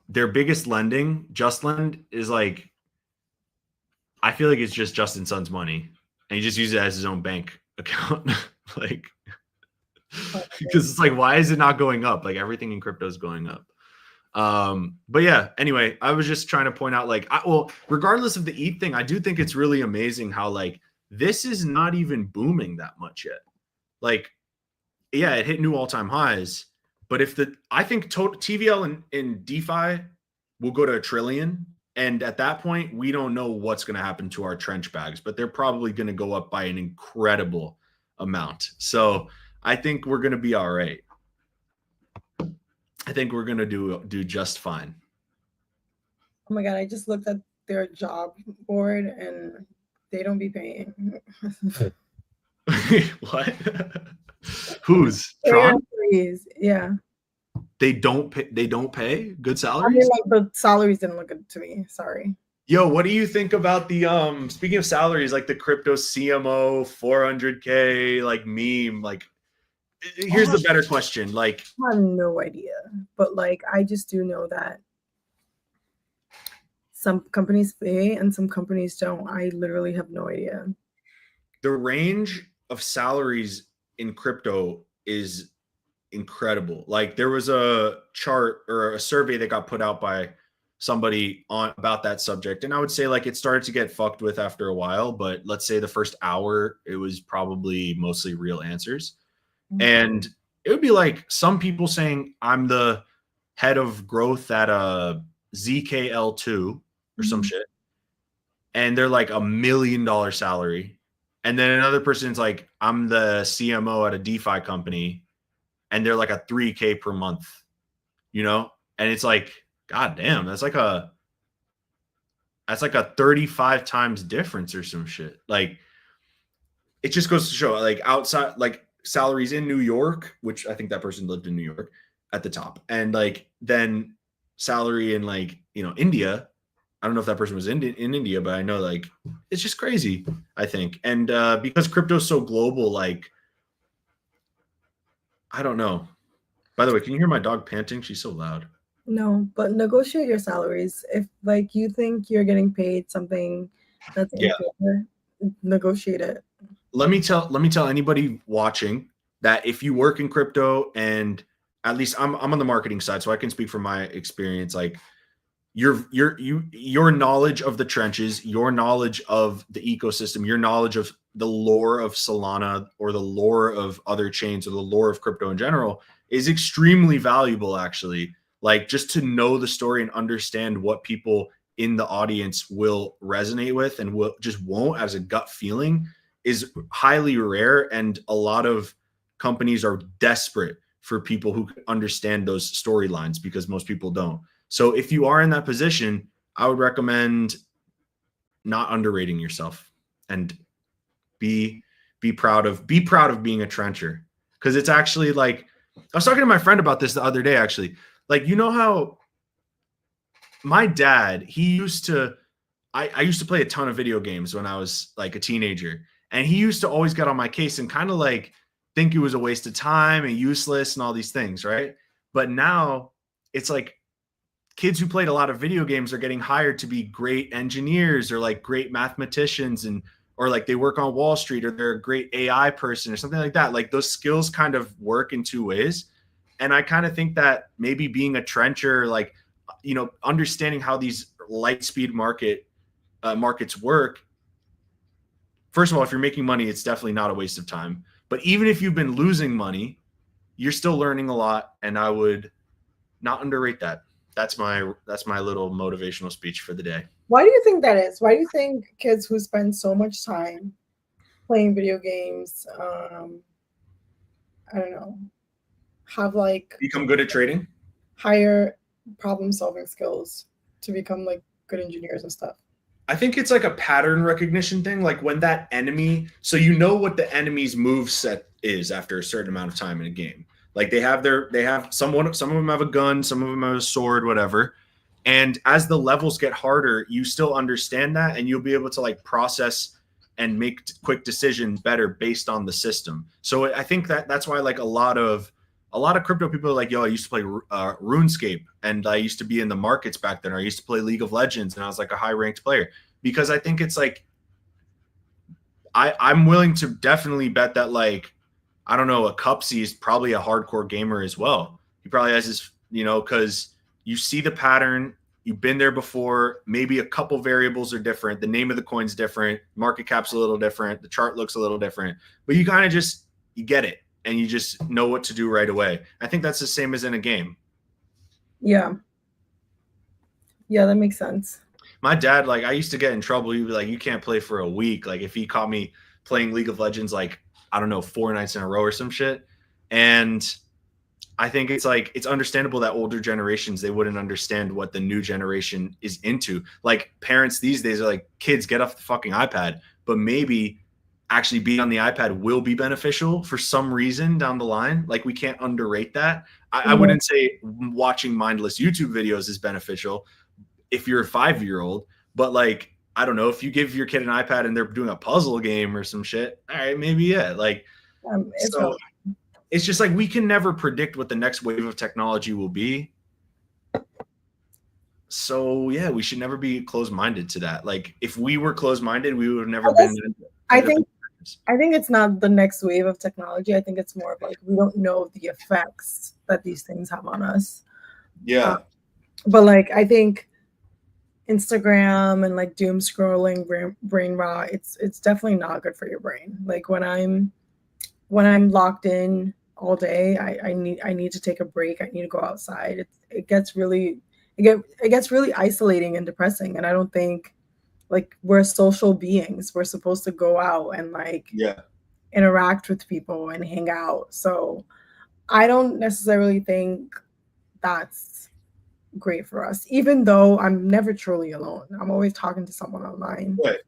their biggest lending, JustLend, is like, I feel like it's just Justin Sun's money, and he just uses it as his own bank account. Like, because it's like, why is it not going up? Like, everything in crypto is going up. But yeah, anyway, I was just trying to point out, like, regardless of the ETH thing, I do think it's really amazing how like this is not even booming that much yet. Like, yeah, it hit new all-time highs, but I think total TVL in DeFi will go to $1 trillion. And at that point, we don't know what's going to happen to our trench bags, but they're probably going to go up by an incredible amount. So I think we're going to be all right. I think we're going to do just fine. Oh my God, I just looked at their job board and they don't be paying. What? Who's Tron? Yeah. They don't pay. They don't pay good salaries. I mean, like, the salaries didn't look good to me. Sorry. Yo, what do you think about the speaking of salaries, like the crypto CMO 400K like meme? Like, here's the better question. Like, I have no idea, but like, I just do know that some companies pay and some companies don't. I literally have no idea. The range of salaries in crypto is incredible. Like, there was a chart or a survey that got put out by somebody about that subject, and I would say like it started to get fucked with after a while, but let's say the first hour it was probably mostly real answers. Mm-hmm. And it would be like some people saying, I'm the head of growth at a ZKL2, or some shit, and they're like $1 million salary. And then another person's like, I'm the CMO at a DeFi company, and they're like a 3K per month, you know? And it's like, God damn, that's like a 35 times difference or some shit. Like, it just goes to show, like, outside, like, salaries in New York, which I think that person lived in New York at the top, and like then salary in, like, you know, India. I don't know if that person was in India, but I know, like, it's just crazy, I think. And because crypto's so global, like, I don't know. By the way, can you hear my dog panting? She's so loud. No, but negotiate your salaries. If like you think you're getting paid something that's inferior, negotiate it. Let me tell anybody watching that if you work in crypto, and at least I'm on the marketing side, so I can speak from my experience, like, your knowledge of the trenches, your knowledge of the ecosystem, your knowledge of the lore of Solana or the lore of other chains or the lore of crypto in general is extremely valuable, actually. Like, just to know the story and understand what people in the audience will resonate with and will just won't as a gut feeling is highly rare. And a lot of companies are desperate for people who understand those storylines, because most people don't. So if you are in that position, I would recommend not underrating yourself and be proud of being a trencher. Because it's actually like, I was talking to my friend about this the other day, actually. Like, you know how my dad, I used to play a ton of video games when I was like a teenager, and he used to always get on my case and kind of like think it was a waste of time and useless and all these things, right? But now it's like, kids who played a lot of video games are getting hired to be great engineers or like great mathematicians, and or like they work on Wall Street, or they're a great AI person or something like that. Like, those skills kind of work in two ways. And I kind of think that maybe being a trencher, like, you know, understanding how these light speed markets work. First of all, if you're making money, it's definitely not a waste of time. But even if you've been losing money, you're still learning a lot, and I would not underrate that. That's my little motivational speech for the day. Why do you think that is? Why do you think kids who spend so much time playing video games, I don't know, have like Become good at trading? higher problem solving skills to become like good engineers and stuff? I think it's like a pattern recognition thing. Like, when that enemy, so you know what the enemy's move set is after a certain amount of time in a game. Like, they have some of them have a gun, some of them have a sword, whatever. And as the levels get harder, you still understand that, and you'll be able to like process and make quick decisions better based on the system. So I think that's why, like, a lot of crypto people are like, yo, I used to play RuneScape, and I used to be in the markets back then, or I used to play League of Legends, and I was like a high ranked player, because I think it's like, I'm willing to definitely bet that, like, I don't know, a Cupsy is probably a hardcore gamer as well. He probably has this, you know, because you see the pattern, you've been there before. Maybe a couple variables are different. The name of the coin's different. Market cap's a little different. The chart looks a little different. But you kind of just, you get it, and you just know what to do right away. I think that's the same as in a game. Yeah. Yeah, that makes sense. My dad, like, I used to get in trouble. He'd be like, you can't play for a week. Like, if he caught me playing League of Legends, like, I don't know, 4 nights in a row or some shit. And I think it's like, it's understandable that older generations, they wouldn't understand what the new generation is into. Like, parents these days are like, kids, get off the fucking iPad. But maybe actually being on the iPad will be beneficial for some reason down the line. Like, we can't underrate that. I wouldn't say watching mindless YouTube videos is beneficial if you're a 5-year-old, but like, I don't know, if you give your kid an iPad and they're doing a puzzle game or some shit, all right, maybe, yeah. Like, it's just like, we can never predict what the next wave of technology will be. So yeah, we should never be closed-minded to that. Like, if we were closed-minded, we would have never been. I think it's not the next wave of technology. I think it's more of like, we don't know the effects that these things have on us. Yeah. But like, I think Instagram and like doom scrolling, brain rot, it's definitely not good for your brain. Like, when I'm locked in all day, I need to take a break. I need to go outside. It it gets really isolating and depressing. And I don't think like we're social beings. We're supposed to go out and like interact with people and hang out. So I don't necessarily think that's great for us, even though I'm never truly alone. I'm always talking to someone online. Right.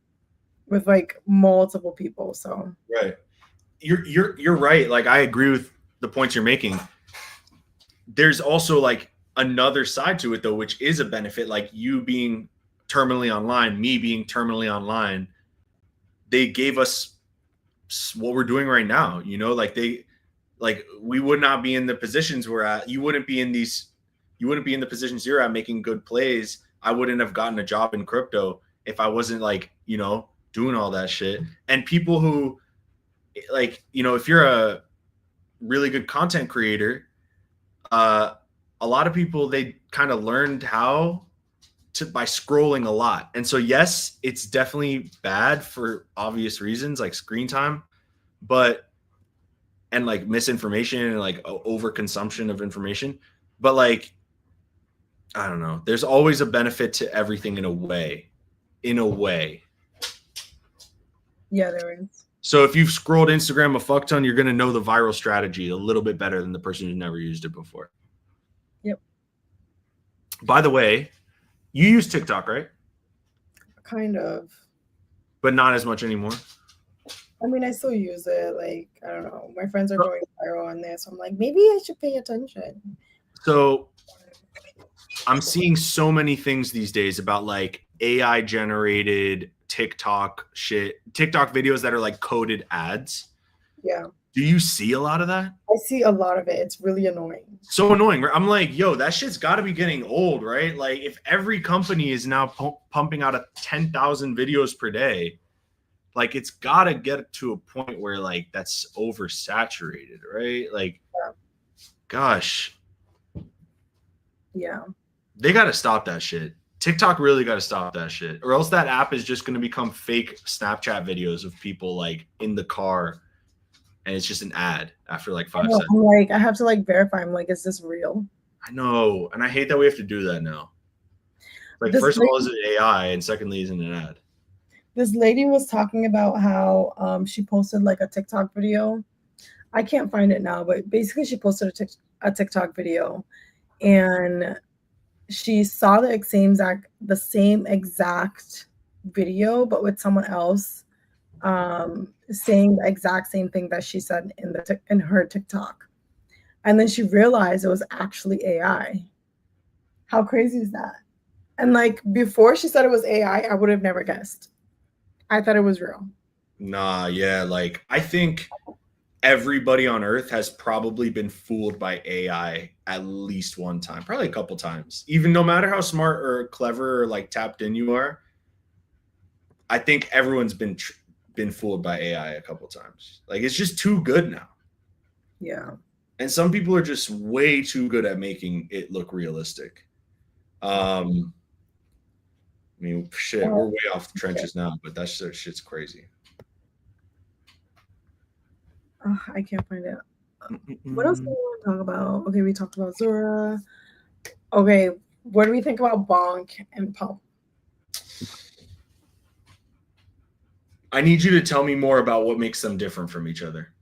With like multiple people. So right. You're right. Like I agree with the points you're making. There's also like another side to it though, which is a benefit, like you being terminally online, me being terminally online. They gave us what we're doing right now, you know, like we would not be in the positions we're at. You wouldn't be in the positions you're at making good plays. I wouldn't have gotten a job in crypto if I wasn't like, you know, doing all that shit. And people who like, you know, if you're a really good content creator, a lot of people, they kind of learned how to by scrolling a lot. And so yes, it's definitely bad for obvious reasons like screen time, and like misinformation and like overconsumption of information. But like, I don't know, there's always a benefit to everything in a way. Yeah, there is. So if you've scrolled Instagram a fuck ton, you're going to know the viral strategy a little bit better than the person who's never used it before. Yep. By the way, you use TikTok, right? Kind of. But not as much anymore. I mean, I still use it. Like, I don't know. My friends are going viral on this. So I'm like, maybe I should pay attention. So I'm seeing so many things these days about like AI generated TikTok videos that are like coded ads. Yeah. Do you see a lot of that? I see a lot of it. It's really annoying. So annoying. I'm like, yo, that shit's got to be getting old, right? Like if every company is now pumping out 10,000 videos per day, like it's got to get to a point where like that's oversaturated, right? Like, gosh. Yeah. They got to stop that shit. TikTok really got to stop that shit, or else that app is just going to become fake Snapchat videos of people like in the car, and it's just an ad after like 5 seconds. I'm like, I have to like verify. I'm like, is this real? I know, and I hate that we have to do that now. Like, first of all, is it AI, and secondly, isn't an ad. This lady was talking about how she posted like a TikTok video. I can't find it now, but basically she posted a TikTok video, and she saw the same exact video, but with someone else saying the exact same thing that she said in her TikTok. And then she realized it was actually AI. How crazy is that? And like before she said it was AI, I would have never guessed. I thought it was real. Nah, yeah, like I think everybody on earth has probably been fooled by AI at least one time, probably a couple times. Even no matter how smart or clever or like tapped in you are, I think everyone's been fooled by AI a couple times. Like it's just too good now. Yeah. And some people are just way too good at making it look realistic. I mean, shit, we're way off the trenches now, but that shit's crazy. I can't find it. What else do we want to talk about? Okay, we talked about Zora. Okay, what do we think about Bonk and Pump? I need you to tell me more about what makes them different from each other.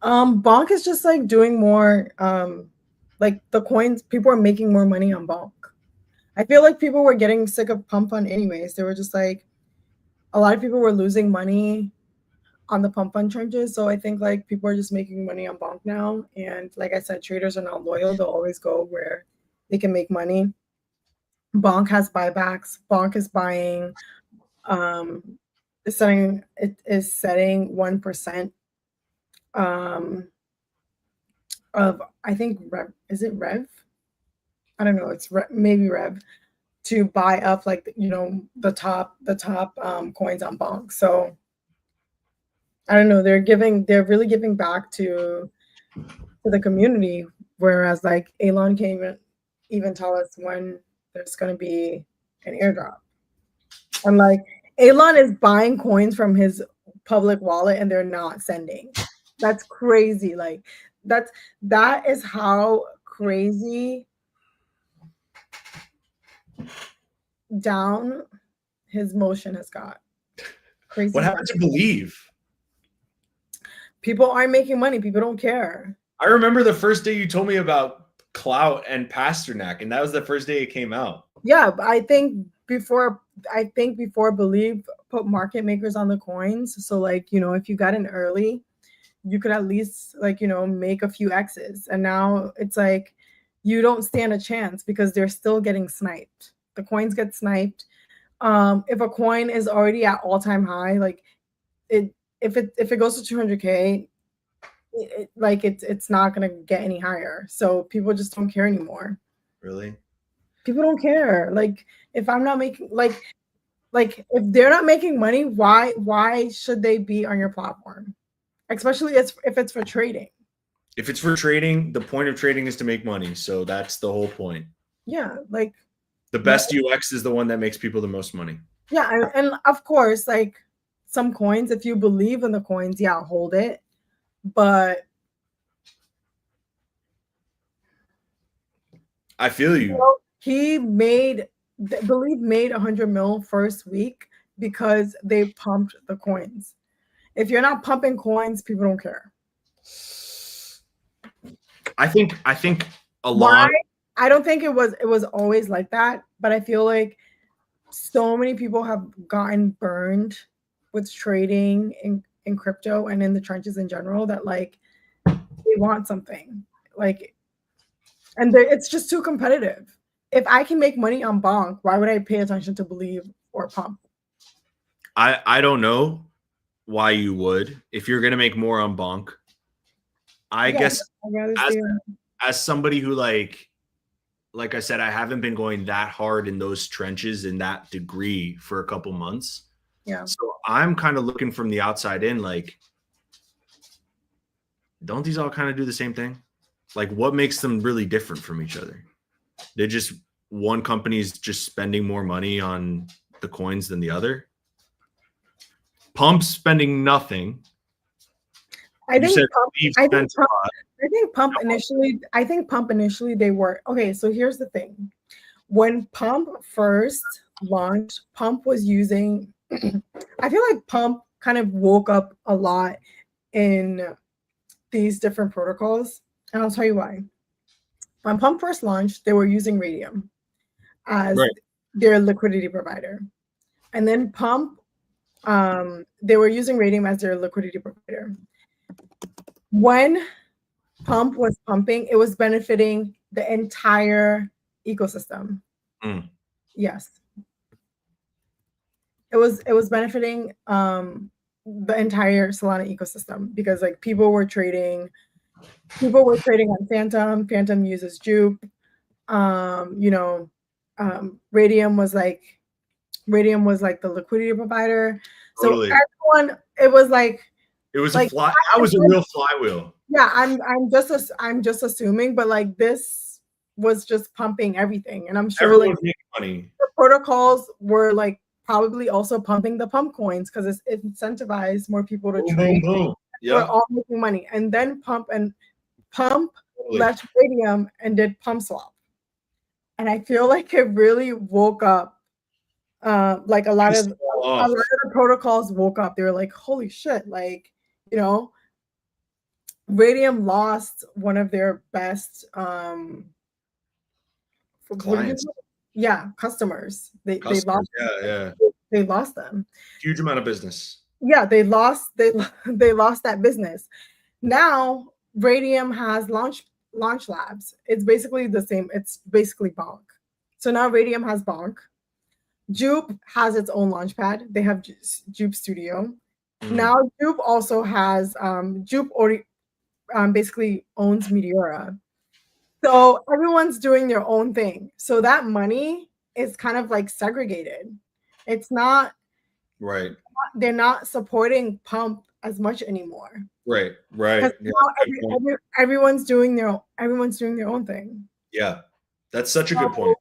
Bonk is just like doing more, like the coins, people are making more money on Bonk. I feel like people were getting sick of Pump Fund anyways. They were just like, a lot of people were losing money on the Pump Fund changes. So I think like people are just making money on Bonk now. And like I said, traders are not loyal. They'll always go where they can make money. Bonk has buybacks. Bonk is buying, setting 1% of, I think Rev, is it Rev? I don't know, it's maybe Rev, to buy up like, you know, the top coins on Bonk. So I don't know, they're really giving back to the community, whereas like Elon can't even tell us when there's going to be an airdrop. And like Elon is buying coins from his public wallet and they're not sending. That's crazy. Like that is how crazy down his motion has got. Crazy. What happened to Believe? People aren't making money. People don't care. I remember the first day you told me about Clout and Pasternak, and that was the first day it came out. Yeah, I think before Believe put market makers on the coins. So like, you know, if you got in early, you could at least like, you know, make a few X's. And now it's like you don't stand a chance because they're still getting sniped. The coins get sniped. If a coin is already at all-time high, like if it goes to 200K, it's not gonna get any higher. So people just don't care anymore. Really? People don't care. Like if I'm not making like if they're not making money, why should they be on your platform? Especially if it's for trading. If it's for trading, the point of trading is to make money. So that's the whole point. Yeah, like the best UX is the one that makes people the most money. Yeah, and of course, like some coins, if you believe in the coins, yeah, hold it. But I feel you. He Believe made 100 mil first week because they pumped the coins. If you're not pumping coins, people don't care. I think a lot. I don't think it was always like that, but I feel like so many people have gotten burned with trading in crypto and in the trenches in general that like they want something like, and it's just too competitive. If I can make money on Bonk, why would I pay attention to Believe or Pump? I don't know why you would if you're gonna make more on Bonk. I guess as somebody who like I said, I haven't been going that hard in those trenches in that degree for a couple months. Yeah. So I'm kind of looking from the outside in, like, don't these all kind of do the same thing? Like, what makes them really different from each other? They're just one company's just spending more money on the coins than the other. Pump's spending nothing. I think Pump initially they were okay. So here's the thing: when Pump first launched, Pump was using. I feel like Pump kind of woke up a lot in these different protocols, and I'll tell you why. When Pump first launched, they were using Raydium as their liquidity provider, and then Pump, they were using Raydium as their liquidity provider. When Pump was pumping, it was benefiting the entire ecosystem. Yes. It was benefiting the entire Solana ecosystem because like people were trading on Phantom. Phantom uses Jupe. Raydium was like the liquidity provider. Totally. So everyone, it was like it was like, that was a real flywheel. Yeah, I'm just assuming, but like this was just pumping everything, and I'm sure everyone's making money. The protocols were like probably also pumping the pump coins because it incentivized more people to trade. Yeah, we're all making money, and then Pump left Raydium and did Pump Swap, and I feel like it really woke up. Like a lot of the protocols woke up. They were like, "Holy shit!" Like, you know, Raydium lost one of their best clients. Yeah, customers. They lost. Yeah. They lost them. Huge amount of business. Yeah, they lost lost that business. Now Raydium has launch labs. It's basically the same. It's basically Bonk. So now Raydium has Bonk. Jupe has its own launchpad. They have Jupe Studio. Now Jupe also has Jupe basically owns Meteora. So everyone's doing their own thing. So that money is kind of like segregated. It's not right. They're not supporting Pump as much anymore. Right. Yeah, everyone's doing their own thing. Yeah, that's such a good point.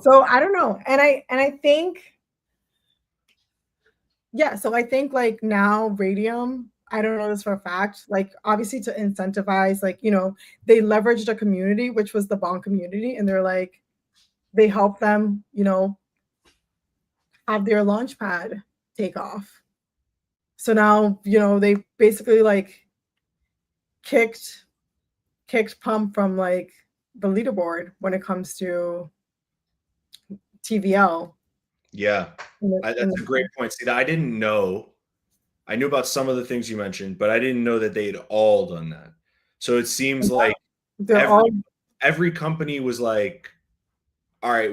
So I don't know, and I think, yeah. So I think like now Raydium, I don't know this for a fact, like obviously to incentivize, like, they leveraged a community, which was the Bonk community, and they're like, they help them, have their launch pad take off. So now, they basically like kicked Pump from like the leaderboard when it comes to TVL. Yeah, that's a great point. See, I didn't know. I knew about some of the things you mentioned, but I didn't know that they had all done that. So it seems like every company was like, all right,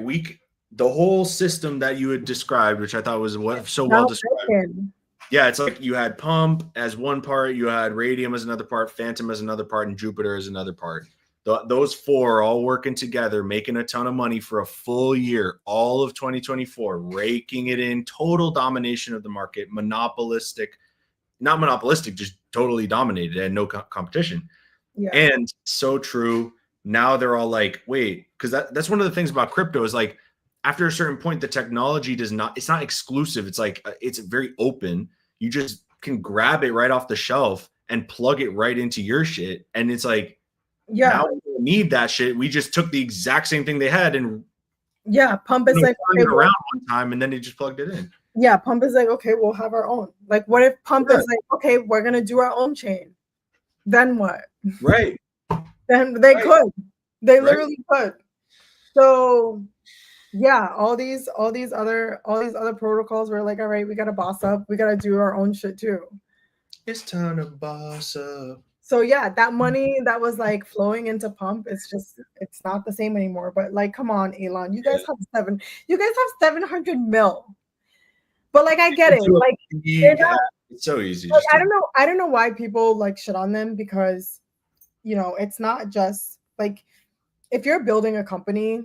the whole system that you had described, which I thought was so well described. Yeah, it's like you had Pump as one part, you had Raydium as another part, Phantom as another part, and Jupiter as another part. Those four all working together, making a ton of money for a full year, all of 2024, raking it in, total domination of the market, not monopolistic, just totally dominated and no competition. Yeah. And so true. Now they're all like, wait, because that's one of the things about crypto is like, after a certain point, the technology it's not exclusive. It's like, it's very open. You just can grab it right off the shelf and plug it right into your shit. And it's like, yeah, now we don't need that shit. We just took the exact same thing they had and Pump is like turned it around one time and then they just plugged it in. Yeah, Pump is like, okay, we'll have our own. Like, what if Pump is like, okay, we're gonna do our own chain? Then what? Right. Then they could. They literally could. So yeah, all these other protocols were like, all right, we gotta boss up. We gotta do our own shit too. It's time to boss up. So yeah, that money that was like flowing into Pump, it's not the same anymore. But like, come on, Elon, you guys have 700 mil. But like, I get it. Like, it's so easy. Like, I don't know why people like shit on them, because it's not just like, if you're building a company,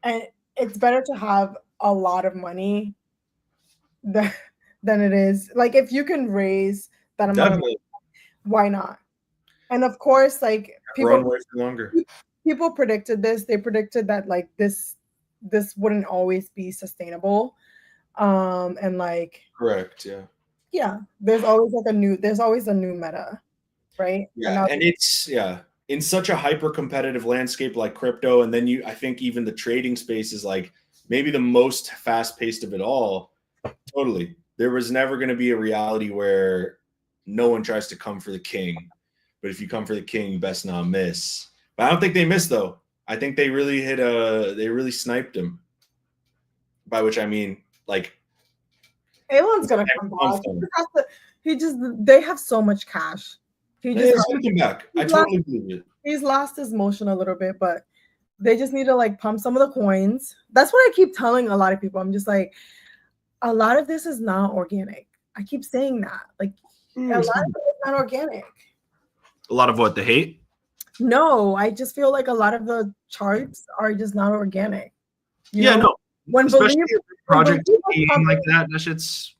and it's better to have a lot of money than it is like, if you can raise that amount of money, why not? And of course, like, people predicted this. They predicted that like this wouldn't always be sustainable. And like, correct, yeah, there's always a new meta, right? Yeah, and it's in such a hyper competitive landscape like crypto, and then I think even the trading space is like maybe the most fast paced of it all. Totally, there was never going to be a reality where no one tries to come for the king, but if you come for the king, you best not miss. But I don't think they missed though. I think they really they really sniped him. By which I mean, like, Elon's gonna come back. They have so much cash. He's gonna come back. I totally believe it. He's lost his motion a little bit, but they just need to like pump some of the coins. That's what I keep telling a lot of people. I'm just like, a lot of this is not organic. I keep saying that. Like, a lot of it is not organic. A lot of what? The hate? No, I just feel like a lot of the charts are just not organic. No. When especially project like that shit's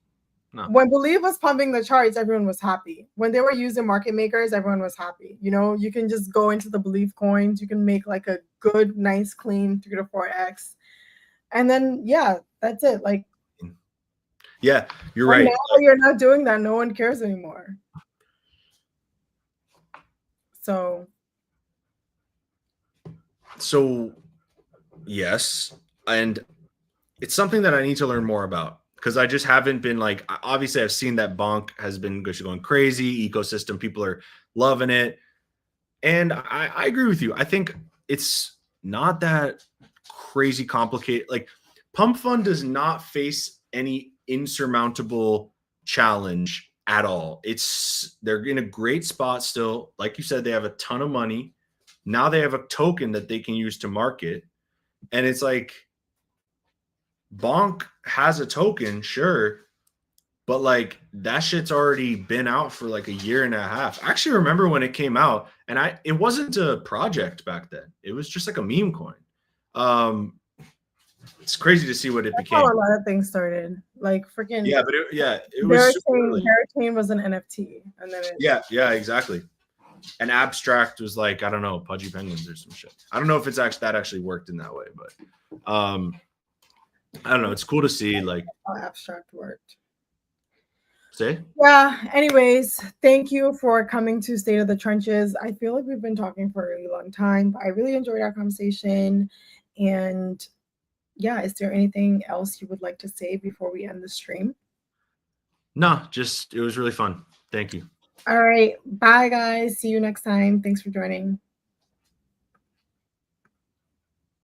no. When Believe was pumping the charts, everyone was happy. When they were using market makers, everyone was happy. You can just go into the Believe coins. You can make like a good, nice, clean 3 to 4x, and then that's it. Like, yeah, you're right. Now you're not doing that. No one cares anymore. So yes, and it's something that I need to learn more about, because I just haven't been like, obviously I've seen that Bonk has been going crazy, ecosystem, people are loving it. And I agree with you. I think it's not that crazy complicated. Like, Pump Fund does not face any insurmountable challenge at all. They're in a great spot still. Like you said, they have a ton of money. Now they have a token that they can use to market. And it's like, Bonk has a token, sure, but like, that shit's already been out for like a year and a half. I actually remember when it came out, and it wasn't a project back then. It was just like a meme coin. It's crazy to see what it became. How a lot of things started, like freaking it was Veritone was an NFT, and then exactly. And Abstract was like, I don't know, Pudgy Penguins or some shit. I don't know if that actually worked in that way, but I don't know. It's cool to see like how Abstract worked. say? Yeah. Anyways, thank you for coming to State of the Trenches. I feel like we've been talking for a really long time, but I really enjoyed our conversation. And yeah, is there anything else you would like to say before we end the stream? No, just it was really fun. Thank you. All right. Bye, guys. See you next time. Thanks for joining.